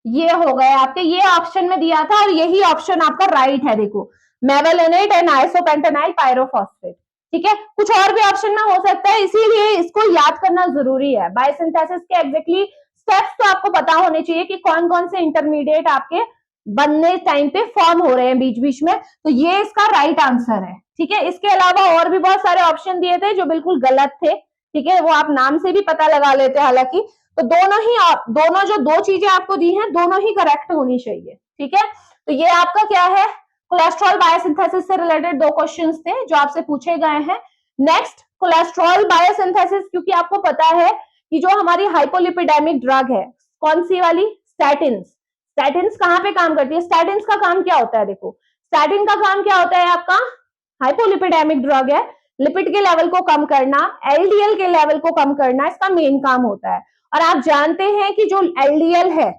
ये हो गए आपके, ये ऑप्शन में दिया था और यही ऑप्शन आपका राइट है। देखो मेवालोनेट एंड आइसोपेंटेनाइल पायरोफॉस्फेट, ठीक है। कुछ और भी ऑप्शन में हो सकता है, इसीलिए इसको याद करना जरूरी है। बायोसिंथेसिस के एग्जैक्टली स्टेप्स तो आपको पता होने चाहिए कि कौन कौन से इंटरमीडिएट आपके बनने टाइम पे फॉर्म हो रहे हैं बीच बीच में, तो ये इसका राइट आंसर है। ठीक है, इसके अलावा और भी बहुत सारे ऑप्शन दिए थे जो बिल्कुल गलत थे। ठीक है, वो आप नाम से भी पता लगा लेते हैं हालांकि, तो दोनों जो दो चीजें आपको दी हैं दोनों ही करेक्ट होनी चाहिए। ठीक है, तो ये आपका क्या है, कोलेस्ट्रॉल बायोसिंथेसिस से रिलेटेड दो क्वेश्चंस थे जो आपसे पूछे गए हैं। नेक्स्ट, कोलेस्ट्रॉल बायोसिंथेसिस, क्योंकि आपको पता है कि जो हमारी हाइपोलिपिडेमिक ड्रग है, कौन सी वाली, स्टैटिन्स। स्टैटिन्स कहां पे काम करती है, स्टैटिन्स का काम क्या होता है, देखो स्टैटिन का काम क्या होता है आपका, हाइपोलिपिडेमिक ड्रग है, लिपिड के लेवल को कम करना, एलडीएल के लेवल को कम करना इसका मेन काम होता है। और आप जानते हैं कि जो एलडीएल है,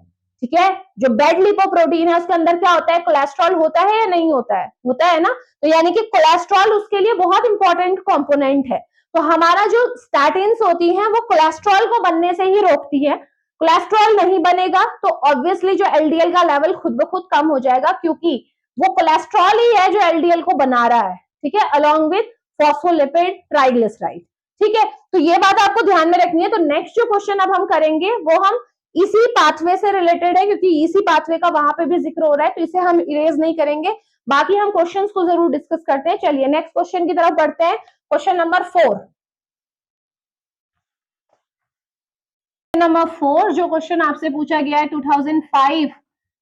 ठीक है, जो बेड लिपोप्रोटीन है उसके अंदर क्या होता है, कोलेस्ट्रॉल होता है या नहीं होता है, होता है ना, तो यानी कि कोलेस्ट्रॉल उसके लिए बहुत इंपॉर्टेंट कंपोनेंट है। तो हमारा जो स्टैटिन्स होती हैं वो कोलेस्ट्रॉल को बनने से ही रोकती है। कोलेस्ट्रॉल नहीं बनेगा तो ऑब्वियसली जो एलडीएल का लेवल खुद ब खुद कम हो जाएगा, क्योंकि वो कोलेस्ट्रॉल ही है जो एलडीएल को बना रहा है। ठीक है, अलोंग विद फॉस्फोलिपिड ट्राइग्लिसराइड। ठीक है, तो ये बात आपको ध्यान में रखनी है। तो नेक्स्ट जो क्वेश्चन अब हम करेंगे वो हम इसी पाथवे से रिलेटेड है, क्योंकि इसी पाथवे का वहां पे भी जिक्र हो रहा है, तो इसे हम इरेज नहीं करेंगे, बाकी हम क्वेश्चंस को जरूर डिस्कस करते हैं। चलिए नेक्स्ट क्वेश्चन की तरफ बढ़ते हैं, क्वेश्चन नंबर 4। नंबर 4 जो क्वेश्चन आपसे पूछा गया है 2005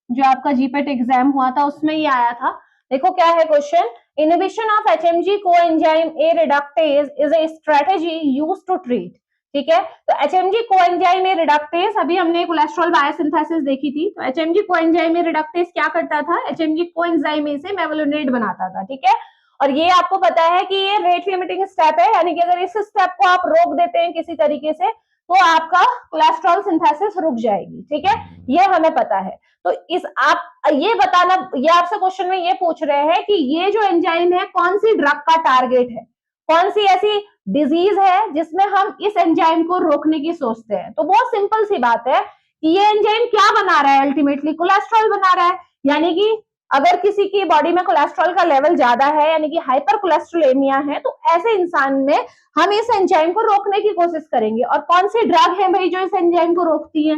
जो आपका जीपेट एग्जाम हुआ था उसमें ही आया था। देखो क्या है question, inhibition of HMG coenzyme A reductase is a strategy used to treat. ठीक है, तो एचएमजी कोएंजाइम ए रिडक्टेज, अभी हमने कोलेस्ट्रॉल बायोसिंथेसिस देखी थी, तो एचएमजी कोएंजाइम ए रिडक्टेज क्या करता था, एचएमजी कोएंजाइम ए से मेवलोनेट बनाता था। ठीक है, और ये आपको पता है कि ये रेट लिमिटिंग स्टेप है, यानी कि अगर इस स्टेप को आप रोक देते हैं किसी तरीके से तो आपका कोलेस्ट्रॉल सिंथेसिस रुक जाएगी। ठीक है, ये हमें पता है। तो इस आप ये बताना, ये आपसे क्वेश्चन में ये पूछ रहे हैं कि ये जो एंजाइम है कौन सी ड्रग का टारगेट है, कौन सी ऐसी डिजीज है जिसमें हम इस एंजाइम को रोकने की सोचते हैं। तो बहुत सिंपल सी बात है कि ये एंजाइम क्या बना रहा है, अल्टीमेटली कोलेस्ट्रॉल बना रहा है। यानी कि अगर किसी की बॉडी में कोलेस्ट्रॉल का लेवल ज्यादा है यानी कि हाइपर कोलेस्ट्रोलेमिया है, तो ऐसे इंसान में हम इस एंजाइम को रोकने की कोशिश करेंगे। और कौन सी ड्रग है भाई जो इस एंजाइम को रोकती है,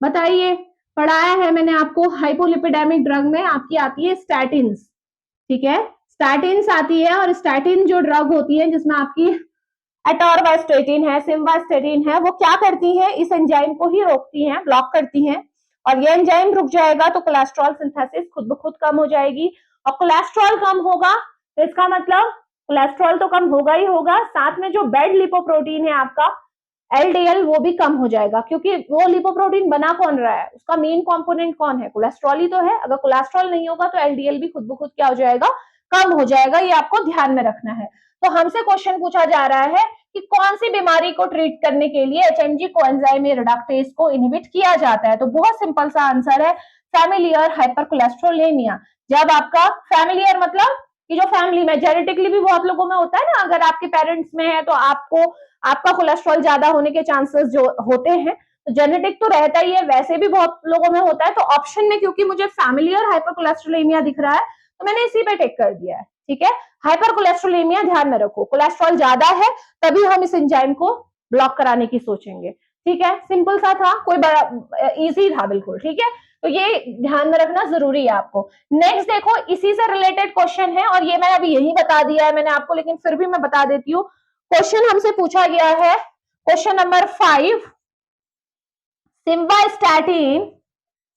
बताइए, पढ़ाया है मैंने आपको, हाइपोलिपिडेमिक ड्रग में आपकी आती है स्टैटिन्स। ठीक है, स्टैटिन्स आती है, और स्टैटिन जो ड्रग होती है जिसमें आपकी एटोरवास्टेटिन है, सिम्वास्टेटिन है, वो क्या करती है, इस एंजाइम को ही रोकती हैं, ब्लॉक करती हैं। और ये एंजाइम रुक जाएगा तो कोलेस्ट्रॉल सिंथेसिस खुद ब खुद कम हो जाएगी। और कोलेस्ट्रॉल कम होगा तो इसका मतलब कोलेस्ट्रॉल तो कम होगा ही होगा, साथ में जो बेड लिपोप्रोटीन है आपका एलडीएल वो भी कम हो जाएगा, क्योंकि वो लिपोप्रोटीन बना कौन रहा है, उसका मेन कंपोनेंट कौन है, कोलेस्ट्रॉल ही तो है। अगर कोलेस्ट्रॉल नहीं होगा तो एलडीएल भी खुद ब खुद क्या हो जाएगा, कम हो जाएगा। ये आपको ध्यान में रखना है। तो हमसे क्वेश्चन पूछा जा रहा है कि कौन सी बीमारी को ट्रीट करने के लिए एचएमजी कोएंजाइम रिडक्टेज को इनहिबिट किया जाता है। तो बहुत सिंपल सा आंसर है, फैमिलियर हाइपरकोलेस्ट्रोलेमिया। जब आपका फैमिलियर मतलब कि जो फैमिली में जेनेटिकली भी बहुत लोगों में होता है ना, अगर आपके पेरेंट्स में है तो आपका कोलेस्ट्रॉल ज्यादा होने के चांसेस जो होते हैं, तो जेनेटिक तो रहता ही है, वैसे भी बहुत लोगों में होता है। तो ऑप्शन में क्योंकि मुझे फैमिलियर हाइपरकोलेस्ट्रोलेमिया दिख रहा है तो मैंने इसी पे टिक कर दिया है। ठीक है, हाइपरकोलेस्ट्रोलेमिया ध्यान में रखो, कोलेस्ट्रॉल ज्यादा है तभी हम इस एंजाइम को ब्लॉक कराने की सोचेंगे। ठीक है, सिंपल सा था, कोई बड़ा इजी था बिल्कुल। ठीक है, तो ये ध्यान में रखना जरूरी है आपको। नेक्स्ट देखो, इसी से रिलेटेड क्वेश्चन है, और ये मैंने अभी यही बता दिया है मैंने आपको, लेकिन फिर भी मैं बता देती हूँ। क्वेश्चन हमसे पूछा गया है question number 5,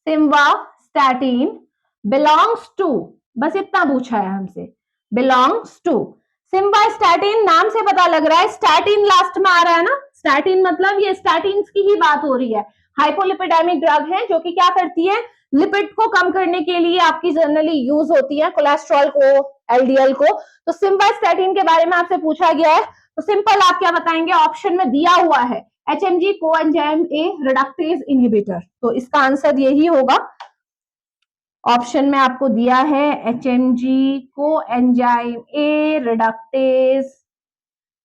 simvastatin belongs to, बस इतना पूछा है हमसे, बिलोंग्स टू। सिम्वास्टैटिन नाम से पता लग रहा है स्टैटिन लास्ट में आ रहा है ना, स्टैटिन मतलब ये स्टैटिन्स की ही बात हो रही है। हाइपोलिपिडेमिक ड्रग है जो कि क्या करती है, लिपिड को कम करने के लिए आपकी जनरली यूज होती है, कोलेस्ट्रॉल को, एलडीएल को। तो सिम्वास्टैटिन के बारे में आपसे पूछा गया है, तो सिंपल आप क्या बताएंगे, ऑप्शन में दिया हुआ है HMG coenzyme A reductase inhibitor, तो इसका आंसर यही होगा। ऑप्शन में आपको दिया है HMG coenzyme A reductase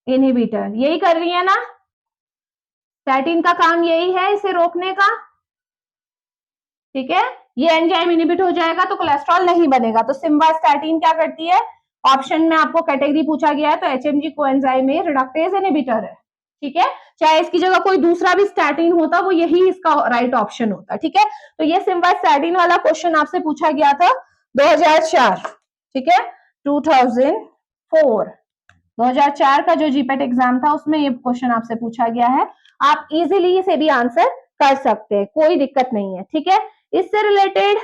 inhibitor, यही कर रही है ना, स्टैटिन का काम यही है इसे रोकने का। ठीक है, ये एंजाइम इनहिबिट हो जाएगा तो कोलेस्ट्रॉल नहीं बनेगा। तो सिम्वास्टैटिन क्या करती है, ऑप्शन में आपको कैटेगरी पूछा गया है तो HMG coenzyme A reductase inhibitor है। ठीक है, चाहे इसकी जगह कोई दूसरा भी स्टैटिन होता वो यही इसका राइट ऑप्शन होता। ठीक है, तो ये सिम्वास्टैटिन वाला क्वेश्चन आपसे पूछा गया था 2004। ठीक है, 2004 का जो जीपेट एग्जाम था उसमें ये क्वेश्चन आपसे पूछा गया है। आप इजीली इसे भी आंसर कर सकते हैं, कोई दिक्कत नहीं है। ठीक है, इससे रिलेटेड,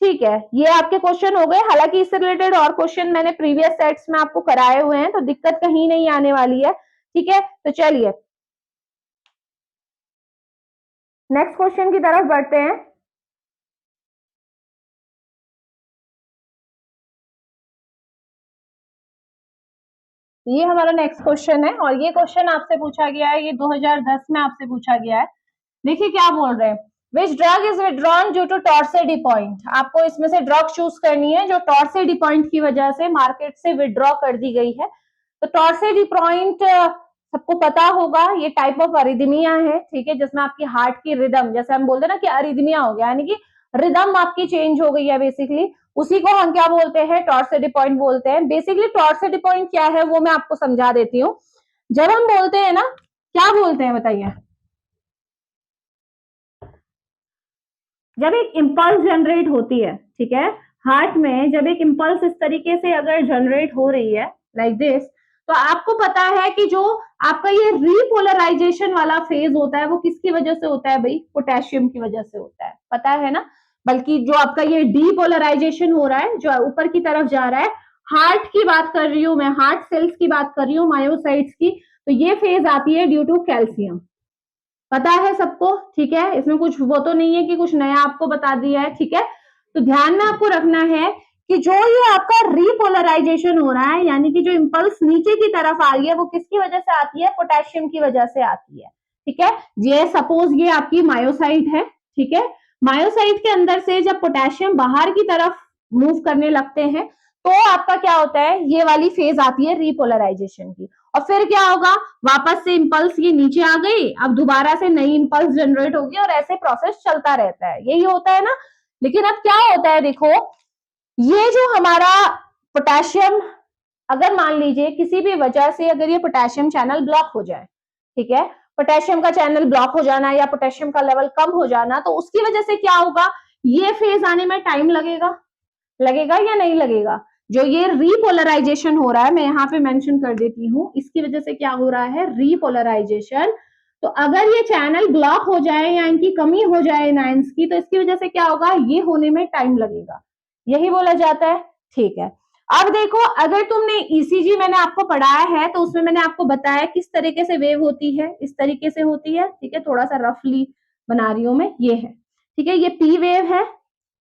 ठीक है, ये आपके क्वेश्चन हो गए। हालांकि इससे रिलेटेड और क्वेश्चन मैंने प्रीवियस सेट्स में आपको कराए हुए हैं, तो दिक्कत कहीं नहीं आने वाली है। ठीक है, तो चलिए नेक्स्ट क्वेश्चन की तरफ बढ़ते हैं। ये हमारा नेक्स्ट क्वेश्चन है और ये क्वेश्चन आपसे पूछा गया है, ये 2010 में आपसे पूछा गया है। देखिए क्या बोल रहे हैं, which drug is withdrawn due to torsades point. आपको इसमें से ड्रग चूज करनी है जो टॉर्सेडी पॉइंट की वजह से मार्केट से विड्रॉ कर दी गई है। तो टॉर्सेडी पॉइंट सबको पता होगा, ये टाइप ऑफ अरिदमिया है। ठीक है, जिसमें आपकी हार्ट की रिदम, जैसे हम बोलते हैं ना कि अरिदमिया हो गया, यानी कि रिदम आपकी चेंज हो गई है बेसिकली, उसी को हम क्या बोलते हैं, टॉर्सेडी पॉइंट बोलते हैं। बेसिकली टॉर्सेडी पॉइंट क्या है वो मैं आपको समझा देती हूँ। जब हम बोलते हैं ना, क्या बोलते हैं बताइए, जब एक इंपल्स जनरेट होती है, ठीक है, हार्ट में जब एक इंपल्स इस तरीके से अगर जनरेट हो रही है लाइक दिस, तो आपको पता है कि जो आपका ये रीपोलराइजेशन वाला फेज होता है वो किसकी वजह से होता है भाई, पोटेशियम की वजह से होता है, पता है ना। बल्कि जो आपका ये डीपोलराइजेशन हो रहा है, जो ऊपर की तरफ जा रहा है, हार्ट की बात कर रही हूं मैं, हार्ट सेल्स की बात कर रही हूँ, मायोसाइट्स की, तो ये फेज आती है ड्यू टू कैल्शियम। पता है सबको, ठीक है, इसमें कुछ वो तो नहीं है कि कुछ नया आपको बता दिया है। ठीक है, तो ध्यान में आपको रखना है कि जो ये आपका रीपोलराइजेशन हो रहा है, यानी कि जो इंपल्स नीचे की तरफ आ रही है, वो किसकी वजह से आती है, पोटेशियम की वजह से आती है। ठीक है, ये सपोज ये आपकी मायोसाइट है। ठीक है, मायोसाइट के अंदर से जब पोटेशियम बाहर की तरफ मूव करने लगते हैं तो आपका क्या होता है, ये वाली फेज आती है रीपोलराइजेशन की। और फिर क्या होगा, वापस से इंपल्स ये नीचे आ गई, अब दोबारा से नई इंपल्स जनरेट होगी और ऐसे प्रोसेस चलता रहता है, यही होता है ना। लेकिन अब क्या होता है, देखो ये जो हमारा पोटेशियम, अगर मान लीजिए किसी भी वजह से अगर ये पोटेशियम चैनल ब्लॉक हो जाए, ठीक है, पोटेशियम का चैनल ब्लॉक हो जाना या पोटेशियम का लेवल कम हो जाना, तो उसकी वजह से क्या होगा, ये फेज आने में टाइम लगेगा, लगेगा या नहीं लगेगा। जो ये रीपोलराइजेशन हो रहा है, मैं यहाँ पे मेंशन कर देती हूँ, इसकी वजह से क्या हो रहा है, रीपोलराइजेशन। तो अगर ये चैनल ब्लॉक हो जाए या इनकी कमी हो जाए इन आयंस की, तो इसकी वजह से क्या होगा, ये होने में टाइम लगेगा, यही बोला जाता है। ठीक है, अब देखो अगर तुमने ईसीजी मैंने आपको पढ़ाया है तो उसमें मैंने आपको बताया किस तरीके से वेव होती है, इस तरीके से होती है। ठीक है, थोड़ा सा रफली बना रही हूं मैं, ये है, ठीक है, ये पी वेव है,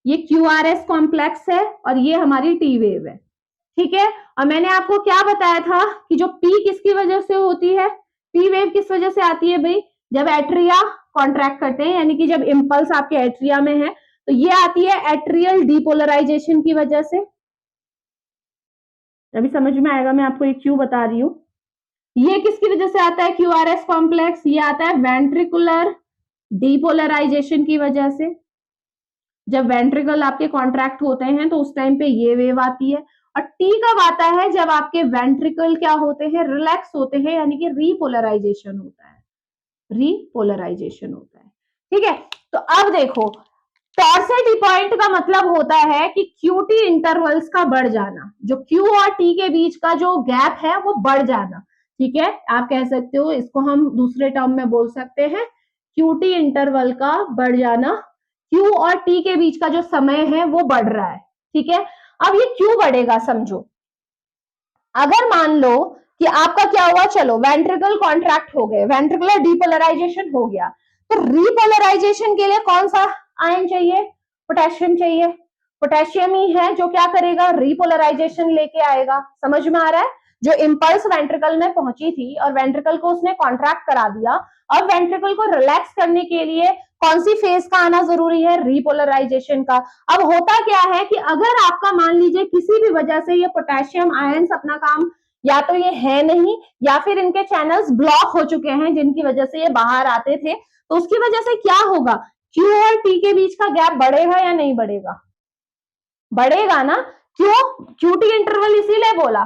ये क्यूआरएस कॉम्प्लेक्स है और ये हमारी टी वेव है। ठीक है, और मैंने आपको क्या बताया था कि जो पी किसकी वजह से होती है, पी वेव किस वजह से आती है भाई, जब एट्रिया कॉन्ट्रैक्ट करते हैं, यानी कि जब इंपल्स आपके एट्रिया में है, तो ये आती है एट्रियल डीपोलराइजेशन की वजह से। अभी समझ में आएगा, मैं आपको एक क्यों बता रही हूं। ये किसकी वजह से आता है, क्यूआरएस कॉम्प्लेक्स, ये आता है वेंट्रिकुलर डीपोलराइजेशन की वजह से। जब वेंट्रिकल आपके कॉन्ट्रैक्ट होते हैं तो उस टाइम पे ये वेव आती है। और टी कब आता है, जब आपके वेंट्रिकल क्या होते हैं, रिलैक्स होते हैं, यानी कि रीपोलराइजेशन होता है, रीपोलराइजेशन होता है। ठीक है, तो अब देखो टॉर्सेडी पॉइंट का मतलब होता है कि क्यूटी इंटरवल्स का बढ़ जाना, जो क्यू और टी के बीच का जो गैप है वो बढ़ जाना। ठीक है, आप कह सकते हो, इसको हम दूसरे टर्म में बोल सकते हैं क्यूटी इंटरवल का बढ़ जाना, क्यू और टी के बीच का जो समय है वो बढ़ रहा है। ठीक है, अब ये क्यों बढ़ेगा समझो, अगर मान लो कि आपका क्या हुआ, चलो वेंट्रिकल कॉन्ट्रैक्ट हो गए, वेंट्रिकुलर डीपोलराइजेशन हो गया, तो रीपोलराइजेशन के लिए कौन सा आयन चाहिए, पोटेशियम चाहिए। पोटेशियम ही है जो क्या करेगा, रीपोलराइजेशन लेके आएगा। समझ में आ रहा है, जो इंपल्स वेंट्रिकल में पहुंची थी और वेंट्रिकल को उसने कॉन्ट्रैक्ट करा दिया, और वेंट्रिकल को रिलैक्स करने के लिए कौन सी फेज का आना जरूरी है, रीपोलराइजेशन का। अब होता क्या है कि अगर आपका मान लीजिए किसी भी वजह से ये पोटेशियम आयंस अपना काम, या तो ये है नहीं या फिर इनके चैनल्स ब्लॉक हो चुके हैं जिनकी वजह से ये बाहर आते थे, तो उसकी वजह से क्या होगा, क्यू और टी के बीच का गैप बढ़ेगा या नहीं बढ़ेगा, बढ़ेगा ना। क्यों, क्यूटी इंटरवल इसीलिए बोला,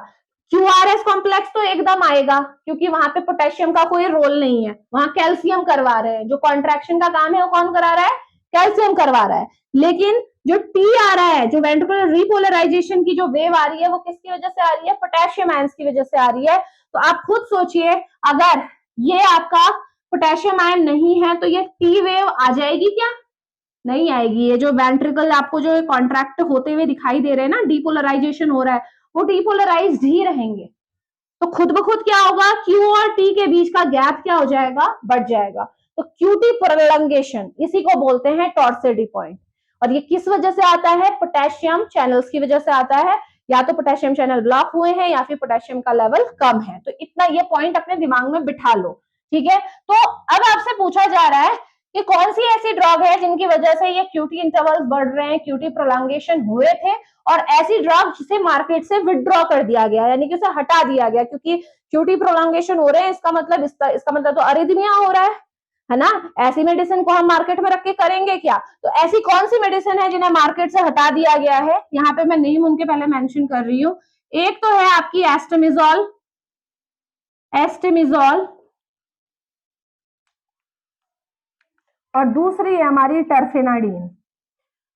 QRS कॉम्प्लेक्स तो एकदम आएगा क्योंकि वहां पे पोटेशियम का कोई रोल नहीं है, वहां कैल्शियम करवा रहे हैं, जो कॉन्ट्रैक्शन का काम है वो कौन करा रहा है, कैल्शियम करवा रहा है। लेकिन जो T आ रहा है, जो वेंट्रिकुलर रिपोलराइजेशन की जो वेव आ रही है वो किसकी वजह से आ रही है, पोटेशियम आयंस की वजह से आ रही है। तो आप खुद सोचिए अगर ये आपका पोटेशियम आयन नहीं है तो ये टी वेव आ जाएगी क्या, नहीं आएगी। ये जो वेंट्रिकल आपको जो कॉन्ट्रैक्ट होते हुए दिखाई दे रहे हैं ना, डीपोलराइजेशन हो रहा है, वो डीपोलराइज्ड ही रहेंगे। तो खुद ब खुद क्या होगा, Q और T के बीच का गैप क्या हो जाएगा, बढ़ जाएगा। तो QT प्रोलंगेशन, इसी को बोलते हैं टॉर्सिडी पॉइंट। और ये किस वजह से आता है, पोटेशियम चैनल्स की वजह से आता है। या तो पोटेशियम चैनल ब्लॉक हुए हैं या फिर पोटेशियम का लेवल कम है। तो इतना ये पॉइंट अपने दिमाग में बिठा लो, ठीक है। तो अब आपसे पूछा जा रहा है कि कौन सी ऐसी ड्रग है जिनकी वजह से ये QT इंटरवल्स बढ़ रहे हैं, QT प्रोलंगेशन हुए थे, और ऐसी ड्रग जिसे मार्केट से विड्रॉ कर दिया गया, यानी कि उसे हटा दिया गया, क्योंकि QT प्रोलंगेशन हो रहे हैं, इसका मतलब इसका मतलब तो अरिथमिया हो रहा है ना। ऐसी मेडिसिन को हम मार्केट में रख के करेंगे क्या। तो ऐसी कौन सी मेडिसिन है जिन्हें मार्केट से हटा दिया गया है, यहाँ पे मैं नेम उनके पहले मेंशन कर रही हूँ। एक तो है आपकी एस्टेमिजोल, और दूसरी है हमारी टर्फेनाडीन।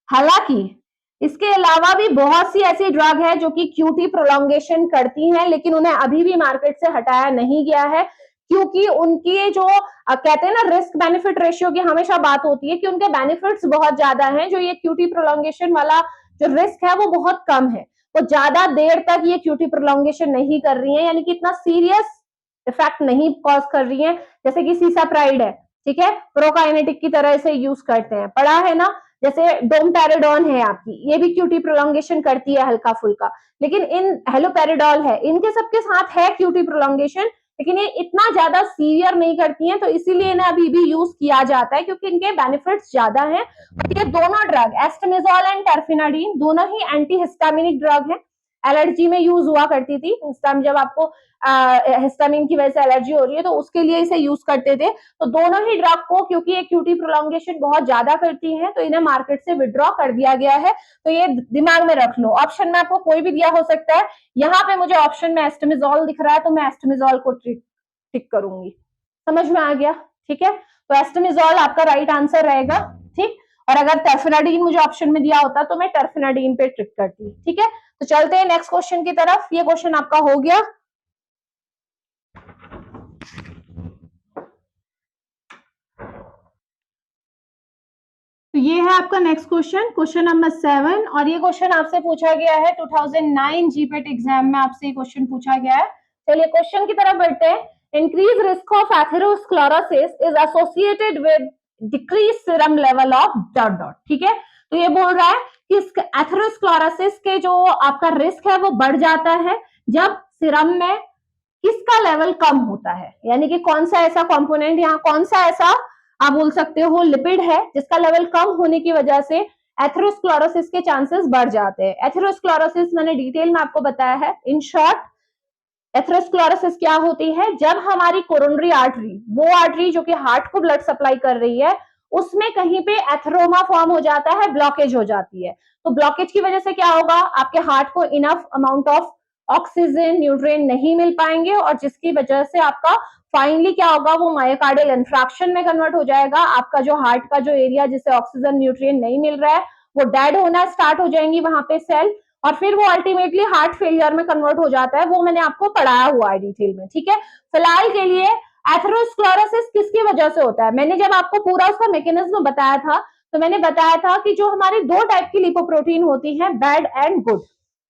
हालांकि इसके अलावा भी बहुत सी ऐसी ड्रग है जो कि QT प्रोलॉन्गेशन करती हैं, लेकिन उन्हें अभी भी मार्केट से हटाया नहीं गया है, क्योंकि उनकी जो कहते हैं ना रिस्क बेनिफिट रेशियो की हमेशा बात होती है कि उनके बेनिफिट्स बहुत ज्यादा हैं, जो ये QT प्रोलॉन्गेशन वाला जो रिस्क है वो बहुत कम है। वो ज्यादा देर तक ये QT प्रोलॉन्गेशन नहीं कर रही है, यानी कि इतना सीरियस इफेक्ट नहीं कॉज कर रही है, जैसे कि सीसाप्राइड है, ठीक है, प्रोकाइनेटिक की तरह से यूज करते हैं, पढ़ा है ना। जैसे डोमपेरिडोन है आपकी, ये भी QT प्रोलॉन्गेशन करती है हल्का फुल्का। लेकिन इन हेलोपेरिडोल है, इनके सबके साथ है QT प्रोलॉन्गेशन, लेकिन ये इतना ज्यादा सीवियर नहीं करती हैं, तो इसीलिए इन्हें अभी भी यूज किया जाता है क्योंकि इनके बेनिफिट्स ज्यादा हैं। ये दोनों ड्रग एस्टेमिजोल एंड टर्फेनाडीन दोनों ही एंटी हिस्टामिनिक ड्रग है। एलर्जी में यूज हुआ करती थी, इस टाइम जब आपको हिस्टामिन की वजह से एलर्जी हो रही है तो उसके लिए इसे यूज करते थे। तो दोनों ही ड्रग को, क्योंकि ये QT प्रोलॉन्गेशन बहुत ज्यादा करती है, तो इन्हें मार्केट से विड्रॉ कर दिया गया है। तो ये दिमाग में रख लो, ऑप्शन में आपको कोई भी दिया हो सकता है। यहाँ पे मुझे ऑप्शन में एस्टेमिजोल दिख रहा है तो मैं एस्टेमिजोल को टिक करूंगी। समझ में आ गया, ठीक है। तो एस्टेमिजोल आपका राइट आंसर रहेगा, ठीक। और अगर टर्फेनाडीन मुझे ऑप्शन में दिया होता तो मैं टर्फेनाडीन पे टिक करती, ठीक है। तो चलते हैं नेक्स्ट क्वेश्चन की तरफ। ये क्वेश्चन आपका हो गया। तो ये है आपका नेक्स्ट क्वेश्चन, क्वेश्चन नंबर 7, और ये क्वेश्चन आपसे पूछा गया है 2009 जीपेट एग्जाम में, आपसे ये क्वेश्चन पूछा गया है। चलिए क्वेश्चन की तरफ बढ़ते हैं। Increase risk of atherosclerosis is associated with decrease serum level of dot dot, ठीक है। तो ये बोल रहा है कि एथेरोस्क्लेरोसिस के जो आपका रिस्क है वो बढ़ जाता है जब सीरम में किसका लेवल कम होता है, यानी कि कौन सा ऐसा कंपोनेंट, यहाँ कौन सा ऐसा आप बोल सकते हो लिपिड है जिसका लेवल कम होने की वजह से एथेरोस्क्लेरोसिस के चांसेस बढ़ जाते हैं। एथेरोस्क्लेरोसिस मैंने डिटेल में आपको बताया है। इन शॉर्ट एथेरोस्क्लेरोसिस क्या होती है, जब हमारी कोरोनरी आर्टरी, वो आर्टरी जो कि हार्ट को ब्लड सप्लाई कर रही है, उसमें कहीं पे एथेरोमा फॉर्म हो जाता है, ब्लॉकेज हो जाती है। तो ब्लॉकेज की वजह से क्या होगा, आपके हार्ट को enough amount of oxygen nutrient नहीं मिल पाएंगे, और जिसकी वजह से आपका फाइनली क्या होगा, वो मायोकार्डियल इन्फ्रैक्शन में कन्वर्ट हो जाएगा। आपका जो हार्ट का जो एरिया जिसे ऑक्सीजन न्यूट्रिएंट नहीं मिल रहा है, वो डेड होना स्टार्ट हो जाएंगी वहां पे सेल, और फिर वो अल्टीमेटली हार्ट फेलियर में कन्वर्ट हो जाता है। वो मैंने आपको पढ़ाया हुआ है डिटेल में, ठीक है। फिलहाल के लिए एथेरोस्क्लेरोसिस किसकी वजह से होता है, मैंने जब आपको पूरा उसका मैकेनिज्म बताया था तो मैंने बताया था कि जो हमारी दो टाइप की लिपोप्रोटीन होती है, बैड एंड गुड,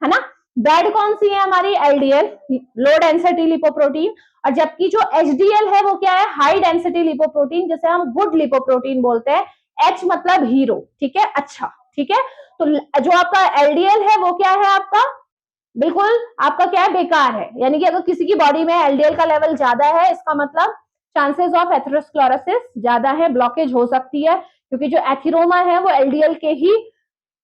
है ना। बैड कौन सी है, हमारी LDL, लो डेंसिटी लिपोप्रोटीन, और जबकि जो HDL है वो क्या है, हाई डेंसिटी लिपोप्रोटीन, जिसे हम गुड लिपोप्रोटीन बोलते हैं। H मतलब हीरो, ठीक है, अच्छा, ठीक है। तो जो आपका LDL है वो क्या है आपका, बिल्कुल आपका क्या है, बेकार है। यानी कि अगर किसी की बॉडी में LDL का लेवल ज्यादा है, इसका मतलब चांसेस ऑफ एथेरोस्क्लेरोसिस ज्यादा है, ब्लॉकेज हो सकती है, क्योंकि जो एथेरोमा है वो LDL के ही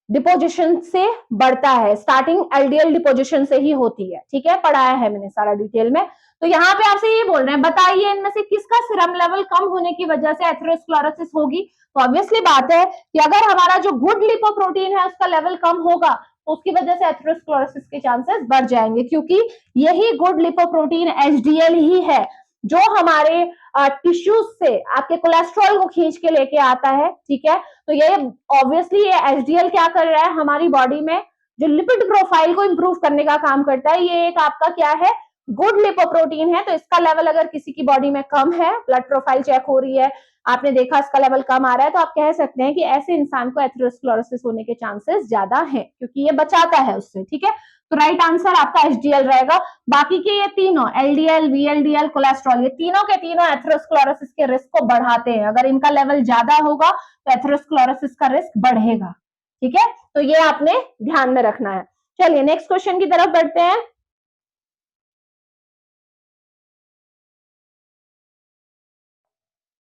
डिपोजिशन से बढ़ता है, स्टार्टिंग LDL डिपोजिशन से ही होती है, ठीक है, पढ़ाया है मैंने सारा डिटेल में। तो यहाँ पे आपसे ये बोल रहे हैं, बताइए इनमें से किसका सीरम लेवल कम होने की वजह से एथेरोस्क्लेरोसिस होगी। तो ऑब्वियसली बात है कि अगर हमारा जो गुड लिपोप्रोटीन है उसका लेवल कम होगा तो उसकी वजह से एथेरोस्क्लेरोसिस के चांसेस बढ़ जाएंगे, क्योंकि यही गुड लिपोप्रोटीन एचडीएल ही है जो हमारे टिश्यूज से आपके कोलेस्ट्रॉल को खींच के लेके आता है, ठीक है। तो ये ऑब्वियसली ये एचडीएल क्या कर रहा है हमारी बॉडी में, जो लिपिड प्रोफाइल को इंप्रूव करने का काम करता है। ये एक आपका क्या है, गुड लिपोप्रोटीन है। तो इसका लेवल अगर किसी की बॉडी में कम है, ब्लड प्रोफाइल चेक हो रही है, आपने देखा इसका लेवल कम आ रहा है, तो आप कह सकते हैं कि ऐसे इंसान को एथेरोस्क्लेरोसिस होने के चांसेस ज्यादा हैं, क्योंकि ये बचाता है उससे, ठीक है। तो राइट आंसर आपका एचडीएल रहेगा। बाकी के ये तीनों एलडीएल, वीएलडीएल, कोलेस्ट्रॉल, ये तीनों के तीनों एथेरोस्क्लेरोसिस के रिस्क को बढ़ाते हैं। अगर इनका लेवल ज्यादा होगा तो एथेरोस्क्लेरोसिस का रिस्क बढ़ेगा, ठीक है। तो ये आपने ध्यान में रखना है। चलिए नेक्स्ट क्वेश्चन की तरफ बढ़ते हैं।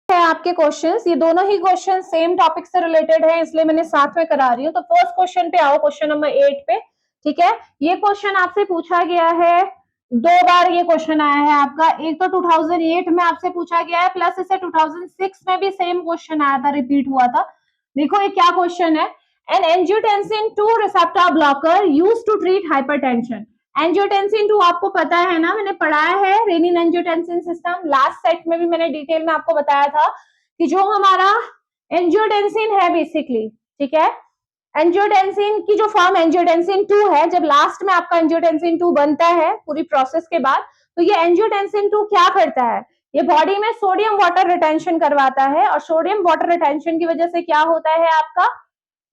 आपके क्वेश्चंस, ये दोनों ही क्वेश्चन सेम टॉपिक से रिलेटेड है, इसलिए मैंने साथ में करा रही हूँ। तो फर्स्ट क्वेश्चन पे आओ, क्वेश्चन नंबर 8 पे, ठीक है। ये क्वेश्चन आपसे पूछा गया है, 2 बार ये क्वेश्चन आया है आपका। एक तो 2008 में आपसे पूछा गया है, प्लस इसे 2006 में भी सेम क्वेश्चन आया था, रिपीट हुआ था। देखो ये क्या क्वेश्चन है, an angiotensin 2 receptor blocker used to treat hypertension. Angiotensin 2 आपको पता है ना, मैंने पढ़ाया है renin angiotensin system, last set में भी मैंने डिटेल में आपको बताया था कि जो हमारा एंजियोटेंसिन है बेसिकली, ठीक है, एंजियोटेंसिन की जो फॉर्म एंजियोटेंसिन 2 है, जब लास्ट में आपका एंजियोटेंसिन 2 बनता है पूरी प्रोसेस के बाद, तो ये एंजियोटेंसिन 2 क्या करता है, ये बॉडी में सोडियम वाटर रिटेंशन करवाता है, और सोडियम वाटर रिटेंशन की वजह से क्या होता है आपका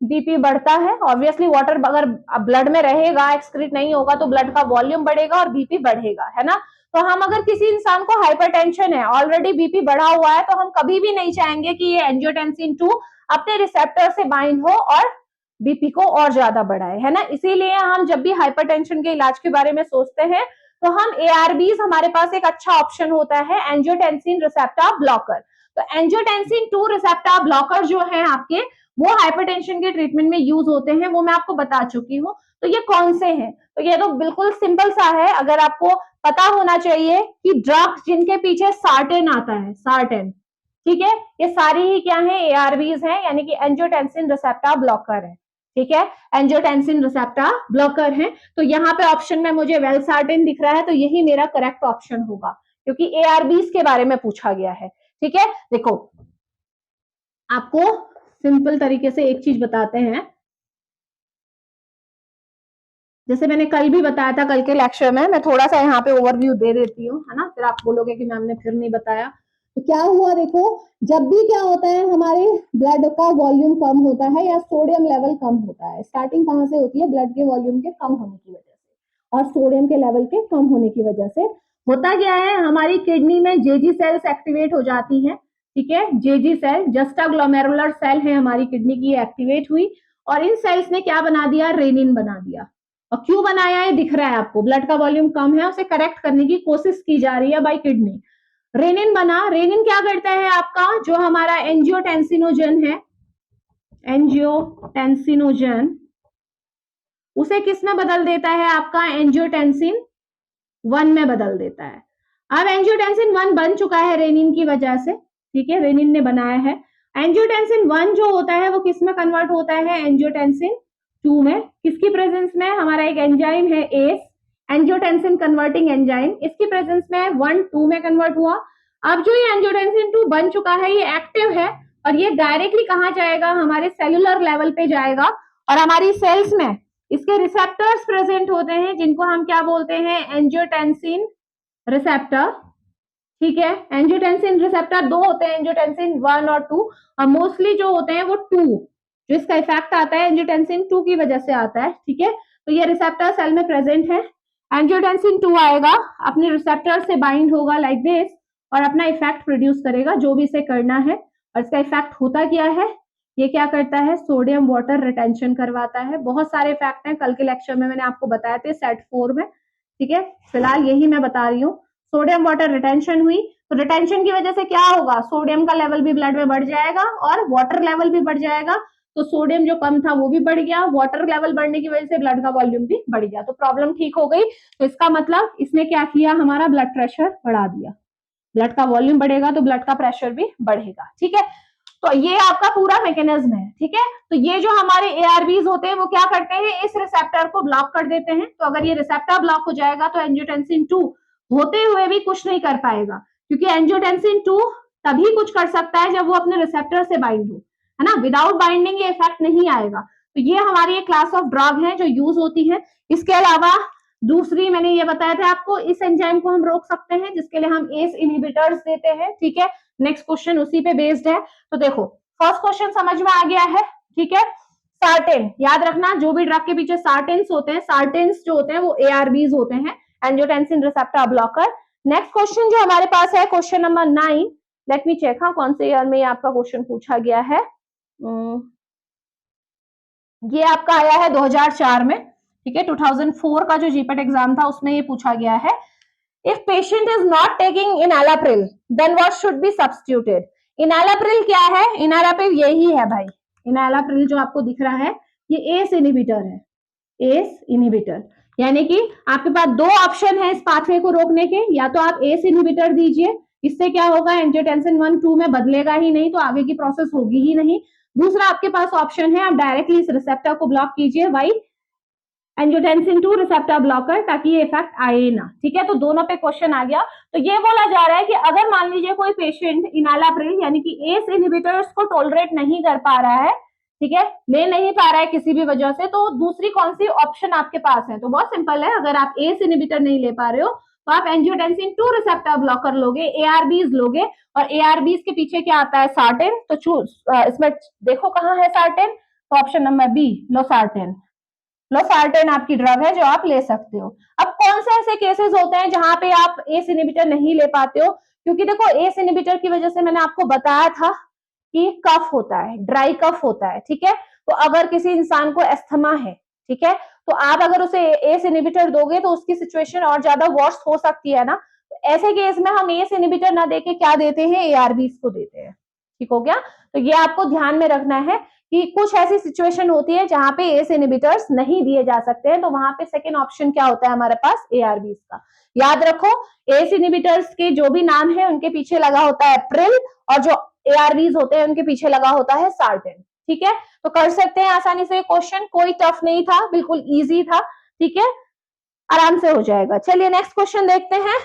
बीपी बढ़ता है। ऑब्वियसली वाटर अगर ब्लड में रहेगा, एक्सक्रीट नहीं होगा, तो ब्लड का वॉल्यूम बढ़ेगा और बीपी बढ़ेगा, है ना। तो हम अगर किसी इंसान को हाइपरटेंशन है, ऑलरेडी बीपी बढ़ा हुआ है, तो हम कभी भी नहीं चाहेंगे कि ये एंजियोटेंसिन 2 अपने रिसेप्टर से बाइंड हो और बीपी को और ज्यादा बढ़ाए, है ना। इसीलिए हम जब भी हाइपरटेंशन के इलाज के बारे में सोचते हैं तो हम एआरबीज, हमारे पास एक अच्छा ऑप्शन होता है एंजियोटेंसिन रिसेप्टर ब्लॉकर। तो एंजियोटेंसिन 2 रिसेप्टर ब्लॉकर जो है आपके, वो हाइपरटेंशन के ट्रीटमेंट में यूज होते हैं, वो मैं आपको बता चुकी हूँ। तो ये कौन से हैं, तो ये तो बिल्कुल सिंपल सा है, अगर आपको पता होना चाहिए कि ड्रग्स जिनके पीछे सार्टेन आता है, सार्टेन, ठीक है, ये सारी ही क्या है, एआरबीज हैं, यानी कि एंजियोटेंसिन रिसेप्टर ब्लॉकर है, ठीक है, एंजियोटेंसिन रिसेप्टर ब्लॉकर है। तो यहाँ पे ऑप्शन में मुझे वेलसार्टेन दिख रहा है, तो यही मेरा करेक्ट ऑप्शन होगा, क्योंकि एआरबीज के बारे में पूछा गया है, ठीक है। देखो आपको सिंपल तरीके से एक चीज बताते हैं, जैसे मैंने कल भी बताया था, कल के लेक्चर में मैं थोड़ा सा यहाँ पे ओवरव्यू दे देती हूँ, है ना, फिर आप बोलोगे कि मैम ने फिर नहीं बताया। तो क्या हुआ, देखो जब भी क्या होता है, हमारे ब्लड का वॉल्यूम कम होता है या सोडियम लेवल कम होता है, स्टार्टिंग कहाँ से होती है, ब्लड के वॉल्यूम के कम होने की वजह से और सोडियम के लेवल के कम होने की वजह से। होता क्या है, हमारी किडनी में जेजी सेल्स एक्टिवेट हो जाती हैं, ठीक है, JG cell, juxta glomerular cell है हमारी किडनी की, एक्टिवेट हुई, और इन सेल्स ने क्या बना दिया, रेनिन बना दिया। और क्यों बनाया है दिख रहा है आपको, ब्लड का वॉल्यूम कम है, उसे करेक्ट करने की कोशिश की जा रही है बाय किडनी। रेनिन बना, रेनिन क्या करता है आपका, जो हमारा एंजियोटेंसिनोजन है, एंजियोटेंसिनोजन, उसे किस में बदल देता है आपका, एंजियोटेंसिन 1 में बदल देता है। अब एंजियोटेंसिन 1 बन चुका है रेनिन की वजह से, ठीक है, रेनिन ने बनाया है। एंजियोटेंसिन 1 जो होता है वो किस में कन्वर्ट होता है, एंजियोटेंसिन 2 में, किसकी प्रेजेंस में, हमारा एक एंजाइम है एस, एंजियोटेंसिन कन्वर्टिंग एंजाइम, इसकी प्रेजेंस में 1-2 में कन्वर्ट हुआ। अब जो ये एंजियोटेंसिन 2 बन चुका है, ये एक्टिव है, और ये डायरेक्टली कहाँ जाएगा, हमारे सेलुलर लेवल पे जाएगा, और हमारी सेल्स में इसके रिसेप्टर्स प्रेजेंट होते हैं, जिनको हम क्या बोलते हैं, एंजियोटेंसिन रिसेप्टर, ठीक है। एंजियोटेंसिन रिसेप्टर 2 होते हैं, एंजियोटेंसिन 1 और 2, और मोस्टली जो होते हैं वो 2, जो इसका इफेक्ट आता है एंजियोटेंसिन 2 की वजह से आता है, ठीक है। तो ये रिसेप्टर सेल में प्रेजेंट है, एंजियोटेंसिन 2 आएगा, अपने रिसेप्टर से बाइंड होगा लाइक दिस, और अपना इफेक्ट प्रोड्यूस करेगा, जो भी इसे करना है। और इसका इफेक्ट होता क्या है, ये क्या करता है, सोडियम वाटर रिटेंशन करवाता है। बहुत सारे इफेक्ट हैं, कल के लेक्चर में मैंने आपको बताए थे सेट 4 में, ठीक है, फिलहाल यही मैं बता रही हूँ। सोडियम वाटर रिटेंशन हुई, तो रिटेंशन की वजह से क्या होगा, सोडियम का लेवल भी ब्लड में बढ़ जाएगा और वाटर लेवल भी बढ़ जाएगा। तो सोडियम जो कम था वो भी बढ़ गया, वाटर लेवल बढ़ने की वजह से ब्लड का वॉल्यूम भी बढ़ गया, तो प्रॉब्लम ठीक हो गई। तो इसका मतलब इसने क्या किया, हमारा ब्लड प्रेशर बढ़ा दिया, ब्लड का वॉल्यूम बढ़ेगा तो ब्लड का प्रेशर भी बढ़ेगा, ठीक है। तो ये आपका पूरा मैकेनिज्म है, ठीक है। तो ये जो हमारे ARBs होते हैं वो क्या करते हैं, इस रिसेप्टर को ब्लॉक कर देते हैं। तो अगर ये रिसेप्टर ब्लॉक हो जाएगा तो एंजियोटेंसिन 2 होते हुए भी कुछ नहीं कर पाएगा, क्योंकि एंजियोटेंसिन 2 तभी कुछ कर सकता है जब वो अपने रिसेप्टर से बाइंड हो, है ना। विदाउट बाइंडिंग ये इफेक्ट नहीं आएगा। तो ये हमारी एक क्लास ऑफ ड्रग है जो यूज होती है। इसके अलावा दूसरी मैंने ये बताया था आपको, इस एंजाइम को हम रोक सकते हैं जिसके लिए हम एस इनहिबिटर्स देते हैं, ठीक है। नेक्स्ट क्वेश्चन उसी पे बेस्ड है। तो देखो फर्स्ट क्वेश्चन समझ में आ गया है, ठीक है। सार्टेन, याद रखना जो भी ड्रग के पीछे सार्टेन्स होते हैं, सार्टेन्स जो होते हैं वो ARBs होते हैं, angiotensin receptor blocker. Next question जो हमारे पास है question number 9, let me check हाँ कौन से ईयर में आपका क्वेश्चन पूछा गया है। ये आपका आया है 2004 में, ठीक है। 2004 का जो जीपेट एग्जाम था उसमें ये पूछा गया है। If patient is not taking enalapril then what should be substituted. Enalapril क्या है, इनैलाप्रिल यही है भाई, इनैलाप्रिल जो आपको दिख रहा है ये एस इनहिबिटर है, एस इनहिबिटर। यानी कि आपके पास दो ऑप्शन है इस पाथवे को रोकने के, या तो आप एस इनहिबिटर दीजिए, इससे क्या होगा एंजियोटेंसिन 1-2 में बदलेगा ही नहीं, तो आगे की प्रोसेस होगी ही नहीं। दूसरा आपके पास ऑप्शन है आप डायरेक्टली इस रिसेप्टर को ब्लॉक कीजिए, वाई एंजियोटेंसिन 2 रिसेप्टर ब्लॉकर, ताकि ये इफेक्ट आए ना, ठीक है। तो दोनों पे क्वेश्चन आ गया। तो ये बोला जा रहा है कि अगर मान लीजिए कोई पेशेंट इनैलाप्रिल यानी कि एस इनहिबिटर्स को टॉलरेट नहीं कर पा रहा है, ठीक है, ले नहीं पा रहा है किसी भी वजह से, तो दूसरी कौन सी ऑप्शन आपके पास है। तो बहुत सिंपल है, अगर आप एस इनहिबिटर नहीं ले पा रहे हो तो आप एंजियोटेंसिन 2 रिसेप्टर ब्लॉकर लोगे, ARBs लोगे, और ARBs के पीछे क्या आता है, सार्टेन। तो इसमें देखो कहाँ है सार्टेन, तो ऑप्शन नंबर बी, लोसार्टेन। लोसार्टेन आपकी ड्रग है जो आप ले सकते हो। अब कौन से ऐसे केसेस होते हैं जहां पे आप एस इनहिबिटर नहीं ले पाते हो, क्योंकि देखो एस इनहिबिटर की वजह से मैंने आपको बताया था कि कफ होता है, ड्राई कफ होता है, ठीक है। तो अगर किसी इंसान को एस्थमा है, ठीक है, तो आप अगर उसे एस इनहिबिटर दोगे तो उसकी सिचुएशन और ज्यादा वर्स हो सकती है ना। तो ऐसे केस में हम एस इनहिबिटर ना देके क्या देते हैं, ARBs को देते हैं, ठीक हो गया। तो ये आपको ध्यान में रखना है कि कुछ ऐसी सिचुएशन होती है जहां पे एस इनहिबिटर्स नहीं दिए जा सकते हैं, तो वहां पे सेकंड ऑप्शन क्या होता है हमारे पास, ARBs का। याद रखो एस इनहिबिटर्स के जो भी नाम है उनके पीछे लगा होता है प्रिल, और जो ARBs होते हैं उनके पीछे लगा होता है सार्टेन, ठीक है। तो कर सकते हैं आसानी से क्वेश्चन, कोई टफ नहीं था, बिल्कुल इजी था, ठीक है, आराम से हो जाएगा। चलिए नेक्स्ट क्वेश्चन देखते हैं।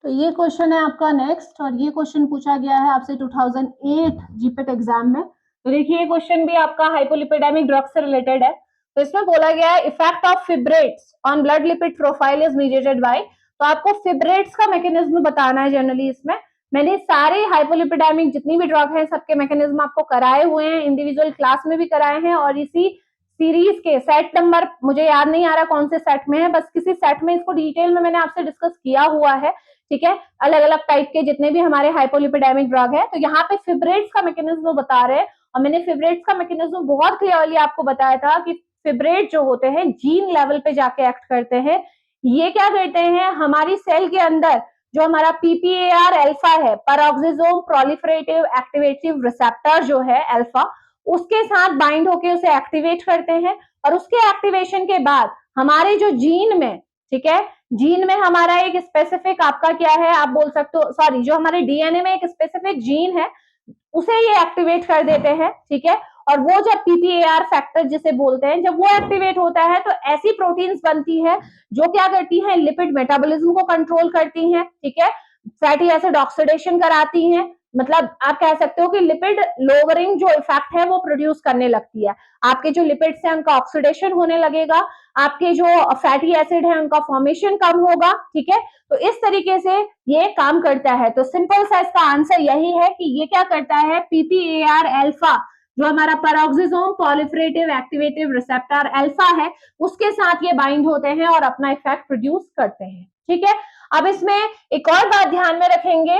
तो ये क्वेश्चन है आपका नेक्स्ट, और ये क्वेश्चन पूछा गया है आपसे 2008 जीपेट एग्जाम में। तो देखिए ये क्वेश्चन भी आपका हाइपोलिपिडेमिक ड्रग से रिलेटेड है। तो इसमें बोला गया है effect of fibrates on blood lipid profile is mediated by. तो आपको फिब्रेट्स का मैकेनिज्म बताना है जनरली। इसमें मैंने सारे हाइपोलिपिडेमिक जितनी भी ड्रग है सबके मैकेनिज्म आपको कराए हुए हैं, इंडिविजुअल क्लास में भी कराए हैं, और इसी सीरीज के सेट नंबर मुझे याद नहीं आ रहा कौन से सेट में है, बस किसी सेट में इसको डिटेल में मैंने आपसे डिस्कस किया हुआ है, ठीक है। अलग अलग टाइप के जितने भी हमारे हाइपोलिपिडेमिक ड्रग है, तो यहाँ पे फिब्रेट्स का मैकेनिज्म बता रहे हैं, और मैंने फिब्रेट्स का मैकेनिज्म बहुत क्लियरली आपको बताया था कि फिब्रेट जो होते हैं जीन लेवल पे जाके एक्ट करते हैं। ये क्या करते हैं, हमारी सेल के अंदर जो हमारा PPAR अल्फा है, पैरोक्सिसोम प्रोलिफरेटिव एक्टिवेटिव रिसेप्टर जो है अल्फा, उसके साथ बाइंड होके उसे एक्टिवेट करते हैं, और उसके एक्टिवेशन के बाद हमारे जो जीन में, ठीक है, जीन में हमारा एक स्पेसिफिक आपका क्या है, आप बोल सकते हो, सॉरी, जो हमारे DNA में एक स्पेसिफिक जीन है उसे ये एक्टिवेट कर देते हैं, ठीक है। और वो जब PPAR फैक्टर जिसे बोलते हैं, जब वो एक्टिवेट होता है तो ऐसी प्रोटीन्स बनती है जो क्या करती हैं, लिपिड मेटाबॉलिज्म को कंट्रोल करती हैं, ठीक है, फैटी एसिड ऑक्सीडेशन कराती हैं, मतलब आप कह सकते हो कि लिपिड लोअरिंग जो इफेक्ट है वो प्रोड्यूस करने लगती है। आपके जो लिपिड्स हैं उनका ऑक्सीडेशन होने लगेगा, आपके जो फैटी एसिड है उनका फॉर्मेशन कम होगा, ठीक है। तो इस तरीके से ये काम करता है। तो सिंपल सा इसका आंसर यही है कि ये क्या करता है, PPAR अल्फा जो हमारा पैरोक्सिसोम प्रोलिफरेटिव एक्टिवेटिव रिसेप्टर अल्फा है उसके साथ ये बाइंड होते हैं और अपना इफेक्ट प्रोड्यूस करते हैं, ठीक है। अब इसमें एक और बात ध्यान में रखेंगे,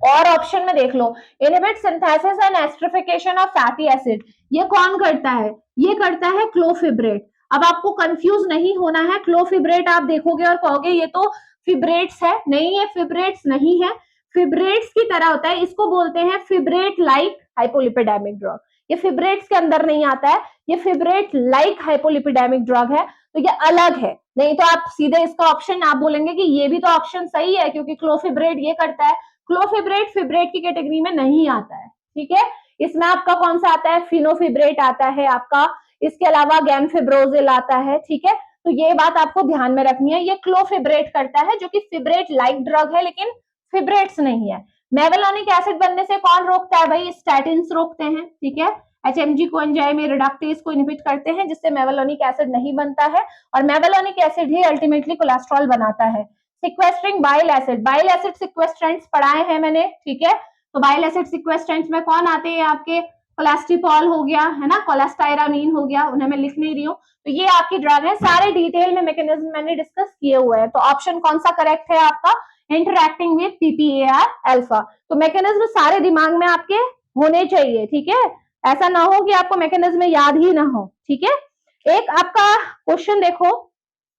और ऑप्शन में देख लो, inhibit synthesis and esterification of fatty acid, ये कौन करता है, ये करता है क्लोफिब्रेट। अब आपको कंफ्यूज नहीं होना है, क्लोफिब्रेट आप देखोगे और कहोगे ये तो फिब्रेट्स है, नहीं, ये फिब्रेट्स नहीं है, फिब्रेट्स की तरह होता है, इसको बोलते हैं फिब्रेट लाइक हाइपोलिपिडेमिक ड्रग। ये फिब्रेट्स के अंदर नहीं आता है, ये फिब्रेट लाइक हाइपोलिपिडेमिक ड्रग है, तो ये अलग है। नहीं तो आप सीधे इसका ऑप्शन आप बोलेंगे कि ये भी तो ऑप्शन सही है क्योंकि क्लोफिब्रेट ये करता है। क्लोफिब्रेट फिब्रेट की कैटेगरी में नहीं आता है, ठीक है। इसमें आपका कौन सा आता है, फिनोफिब्रेट आता है आपका, इसके अलावा गैमफिब्रोजिल आता है, ठीक है। तो ये बात आपको ध्यान में रखनी है, ये क्लोफिब्रेट करता है जो कि फिब्रेट लाइक ड्रग है लेकिन फिब्रेट्स नहीं है। मेवेलोनिक एसिड बनने से कौन रोकता है भाई, स्टैटिन्स रोकते हैं, ठीक है। एचएमजी को एंजाइम रिडक्टेज को इनहिबिट करते हैं जिससे मेवेलोनिक एसिड नहीं बनता है और मेवेलोनिक एसिड ही अल्टीमेटली कोलेस्ट्रॉल बनाता है। Sequestering bile acid, bile acid sequestrants पढ़ाए हैं मैंने, ठीक है। तो बाइल एसिड सिक्वेस्ट्रेंट्स में कौन आते हैं आपके, कोलेस्ट्रिपॉल हो गया है ना, कोलेस्टाइरामीन हो गया, उन्हें मैं लिख नहीं रही हूँ। तो ये आपकी ड्रग है, सारे डिटेल में मैकेनिज्म मैंने डिस्कस किए हुए हैं। तो ऑप्शन कौन सा करेक्ट है आपका, इंटरैक्टिंग विद पीपीएआर अल्फा। तो मैकेनिज्म सारे दिमाग में आपके होने चाहिए, ठीक है। ऐसा ना हो कि आपको मैकेनिज्म याद ही ना हो, ठीक है। एक आपका क्वेश्चन देखो,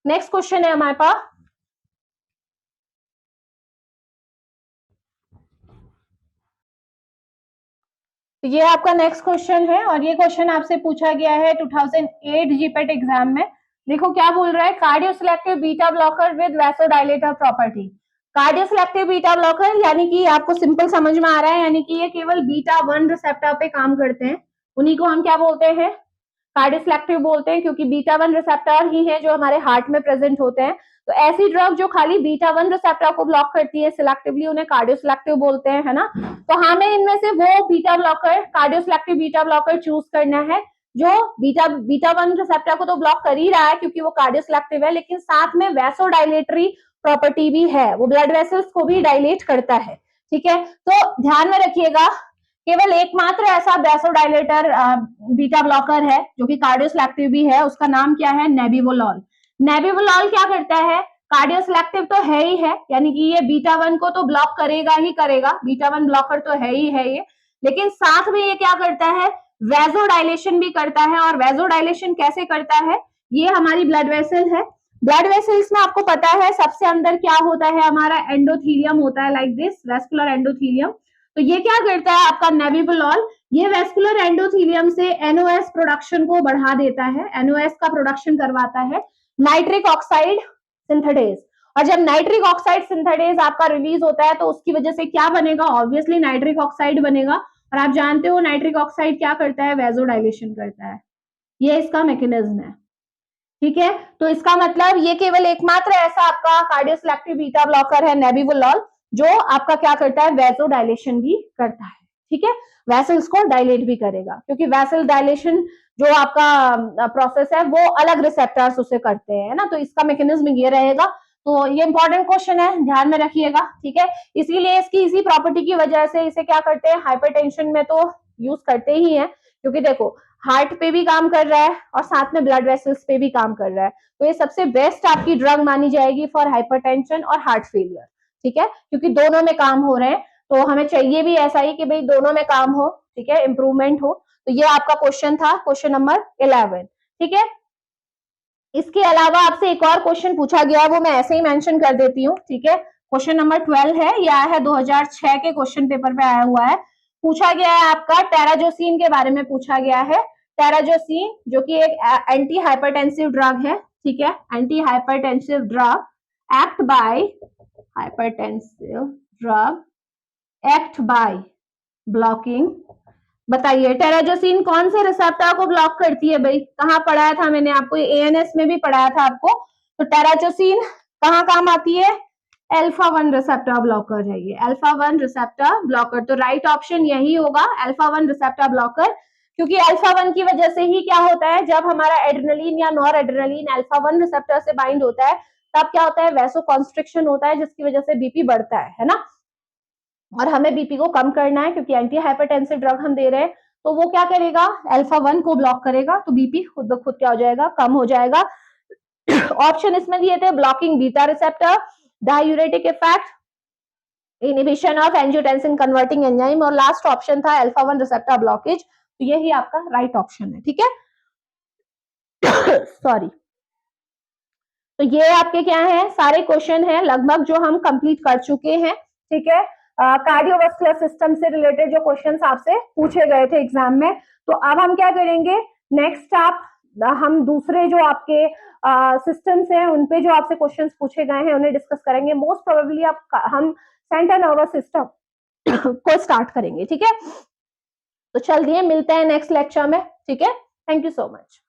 नेक्स्ट क्वेश्चन है हमारे पास, तो ये आपका नेक्स्ट क्वेश्चन है और ये क्वेश्चन आपसे पूछा गया है 2008 जीपेट एग्जाम में। देखो क्या बोल रहा है, cardioselective beta blocker with vasodilator property. Cardioselective beta blocker यानी कि आपको सिंपल समझ में आ रहा है, यानी कि ये केवल बीटा 1 रिसेप्टर पे काम करते हैं, उन्हीं को हम क्या बोलते हैं, कार्डियोसिलेक्टिव बोलते हैं, क्योंकि बीटा 1 रिसेप्टर ही है जो हमारे हार्ट में प्रेजेंट होते हैं। तो ऐसी ड्रग जो खाली बीटा 1 रिसेप्टर को ब्लॉक करती है सिलेक्टिवली, उन्हें कार्डियोसिलेक्टिव बोलते हैं, है ना। तो हमें इनमें से वो beta blocker, cardioselective beta blocker choose करना है जो बीटा 1 रिसेप्टर को तो ब्लॉक कर ही रहा है क्योंकि वो कार्डियोसिलेक्टिव है, लेकिन साथ में वैसोडाइलेटरी प्रॉपर्टी भी है, वो ब्लड वेसल्स को भी डायलेट करता है, ठीक है। तो ध्यान में रखिएगा, केवल एकमात्र ऐसा वैसोडाइलेटर बीटा ब्लॉकर है जो कि कार्डियोसिलेक्टिव भी है, उसका नाम क्या है, नेबिवोलॉल। नेबिवोलॉल क्या करता है, कार्डियोसिलेक्टिव तो है ही है, यानी कि ये बीटा 1 को तो ब्लॉक करेगा ही करेगा, बीटा 1 ब्लॉकर तो है ही है ये, लेकिन साथ में ये क्या करता है, वैसोडाइलेशन भी करता है। और वैसोडाइलेशन कैसे करता है, ये हमारी ब्लड वेसल है, ब्लड वेसल्स में आपको पता है सबसे अंदर क्या होता है, हमारा एंडोथीलियम होता है, लाइक दिस वेस्कुलर एंडोथीलियम। तो ये क्या करता है आपका नेबिवोलॉल, ये वेस्कुलर एंडोथीलियम से एनओएस प्रोडक्शन को बढ़ा देता है, एनओएस का प्रोडक्शन करवाता है, नाइट्रिक ऑक्साइड सिंथेडेज। और जब नाइट्रिक ऑक्साइड सिंथेडेज आपका रिलीज होता है तो उसकी वजह से क्या बनेगा, ऑब्वियसली नाइट्रिक ऑक्साइड बनेगा। और आप जानते हो नाइट्रिक ऑक्साइड क्या करता है, वैसोडाइलेशन करता है, ये इसका मैकेनिज्म है, ठीक है। तो इसका मतलब ये केवल एकमात्र ऐसा आपका कार्डियोसिलेक्टिव बीटा ब्लॉकर है नेबिवोलॉल जो आपका क्या करता है, वैसोडाइलेशन भी करता है, ठीक है। वेसल्स को डायलेट भी करेगा क्योंकि वेसल डायलेशन जो आपका प्रोसेस है वो अलग रिसेप्टर्स उसे करते हैं, ना। तो इसका मैकेनिज्म ये रहेगा। तो ये इंपॉर्टेंट क्वेश्चन है, ध्यान में रखिएगा, ठीक है। इसीलिए इसकी इसी प्रॉपर्टी की वजह से इसे क्या करते हैं, हाइपरटेंशन में तो यूज करते ही हैं, क्योंकि देखो हार्ट पे भी काम कर रहा है और साथ में ब्लड वेसल्स पे भी काम कर रहा है। तो ये सबसे बेस्ट आपकी ड्रग मानी जाएगी फॉर हाइपरटेंशन और हार्ट फेलियर, ठीक है, क्योंकि दोनों में काम हो रहे हैं। तो हमें चाहिए भी ऐसा ही कि भाई दोनों में काम हो, ठीक है, इंप्रूवमेंट हो। तो ये आपका क्वेश्चन था, क्वेश्चन नंबर 11, ठीक है। इसके अलावा आपसे एक और क्वेश्चन पूछा गया है, वो मैं ऐसे ही मेंशन कर देती हूँ, ठीक है। क्वेश्चन नंबर 12 है, ये आया है 2006 के क्वेश्चन पेपर पे आया हुआ है। पूछा गया है आपका टेराजोसिन के बारे में पूछा गया है। टेराजोसिन जो कि एक एंटी हाइपरटेंसिव ड्रग है, ठीक है, anti hypertensive drug act by hypertensive drug act by blocking. बताइए टेराजोसिन कौन से रिसेप्टर को ब्लॉक करती है भाई, कहाँ पढ़ाया था मैंने आपको, एएनएस में भी पढ़ाया था आपको। तो टेराजोसिन कहाँ काम आती है, अल्फा 1 रिसेप्टर ब्लॉकर है ये, अल्फा 1 रिसेप्टर ब्लॉकर। तो राइट ऑप्शन यही होगा, अल्फा 1 रिसेप्टर ब्लॉकर, क्योंकि अल्फा 1 की वजह से ही क्या होता है, जब हमारा एड्रेनलिन या नॉर एड्रेनलिन अल्फा 1 रिसेप्टर से बाइंड होता है तब क्या होता है, वैसो कॉन्स्ट्रिक्शन होता है जिसकी वजह से बीपी बढ़ता है ना। और हमें बीपी को कम करना है क्योंकि एंटी हाइपरटेंसिव ड्रग हम दे रहे हैं, तो वो क्या करेगा, अल्फा 1 को ब्लॉक करेगा, तो बीपी खुद ब खुद क्या हो जाएगा, कम हो जाएगा। ऑप्शन इसमें दिए थे blocking beta receptor, diuretic effect, inhibition of angiotensin converting enzyme, और लास्ट ऑप्शन था अल्फा 1 रिसेप्टर ब्लॉकेज। तो यही आपका राइट ऑप्शन है, ठीक है। सॉरी। तो ये आपके क्या है, सारे क्वेश्चन है लगभग जो हम कंप्लीट कर चुके हैं, ठीक है। कार्डियोवास्कुलर सिस्टम से रिलेटेड जो क्वेश्चंस आपसे पूछे गए थे एग्जाम में। तो अब हम क्या करेंगे, नेक्स्ट आप हम दूसरे जो आपके सिस्टम्स हैं उन पे जो आपसे क्वेश्चंस पूछे गए हैं उन्हें डिस्कस करेंगे। मोस्ट प्रोबेबली हम सेंट्रल नर्वस सिस्टम को स्टार्ट करेंगे, ठीक है। तो चलिए मिलते हैं नेक्स्ट लेक्चर में, ठीक है। Thank you so much.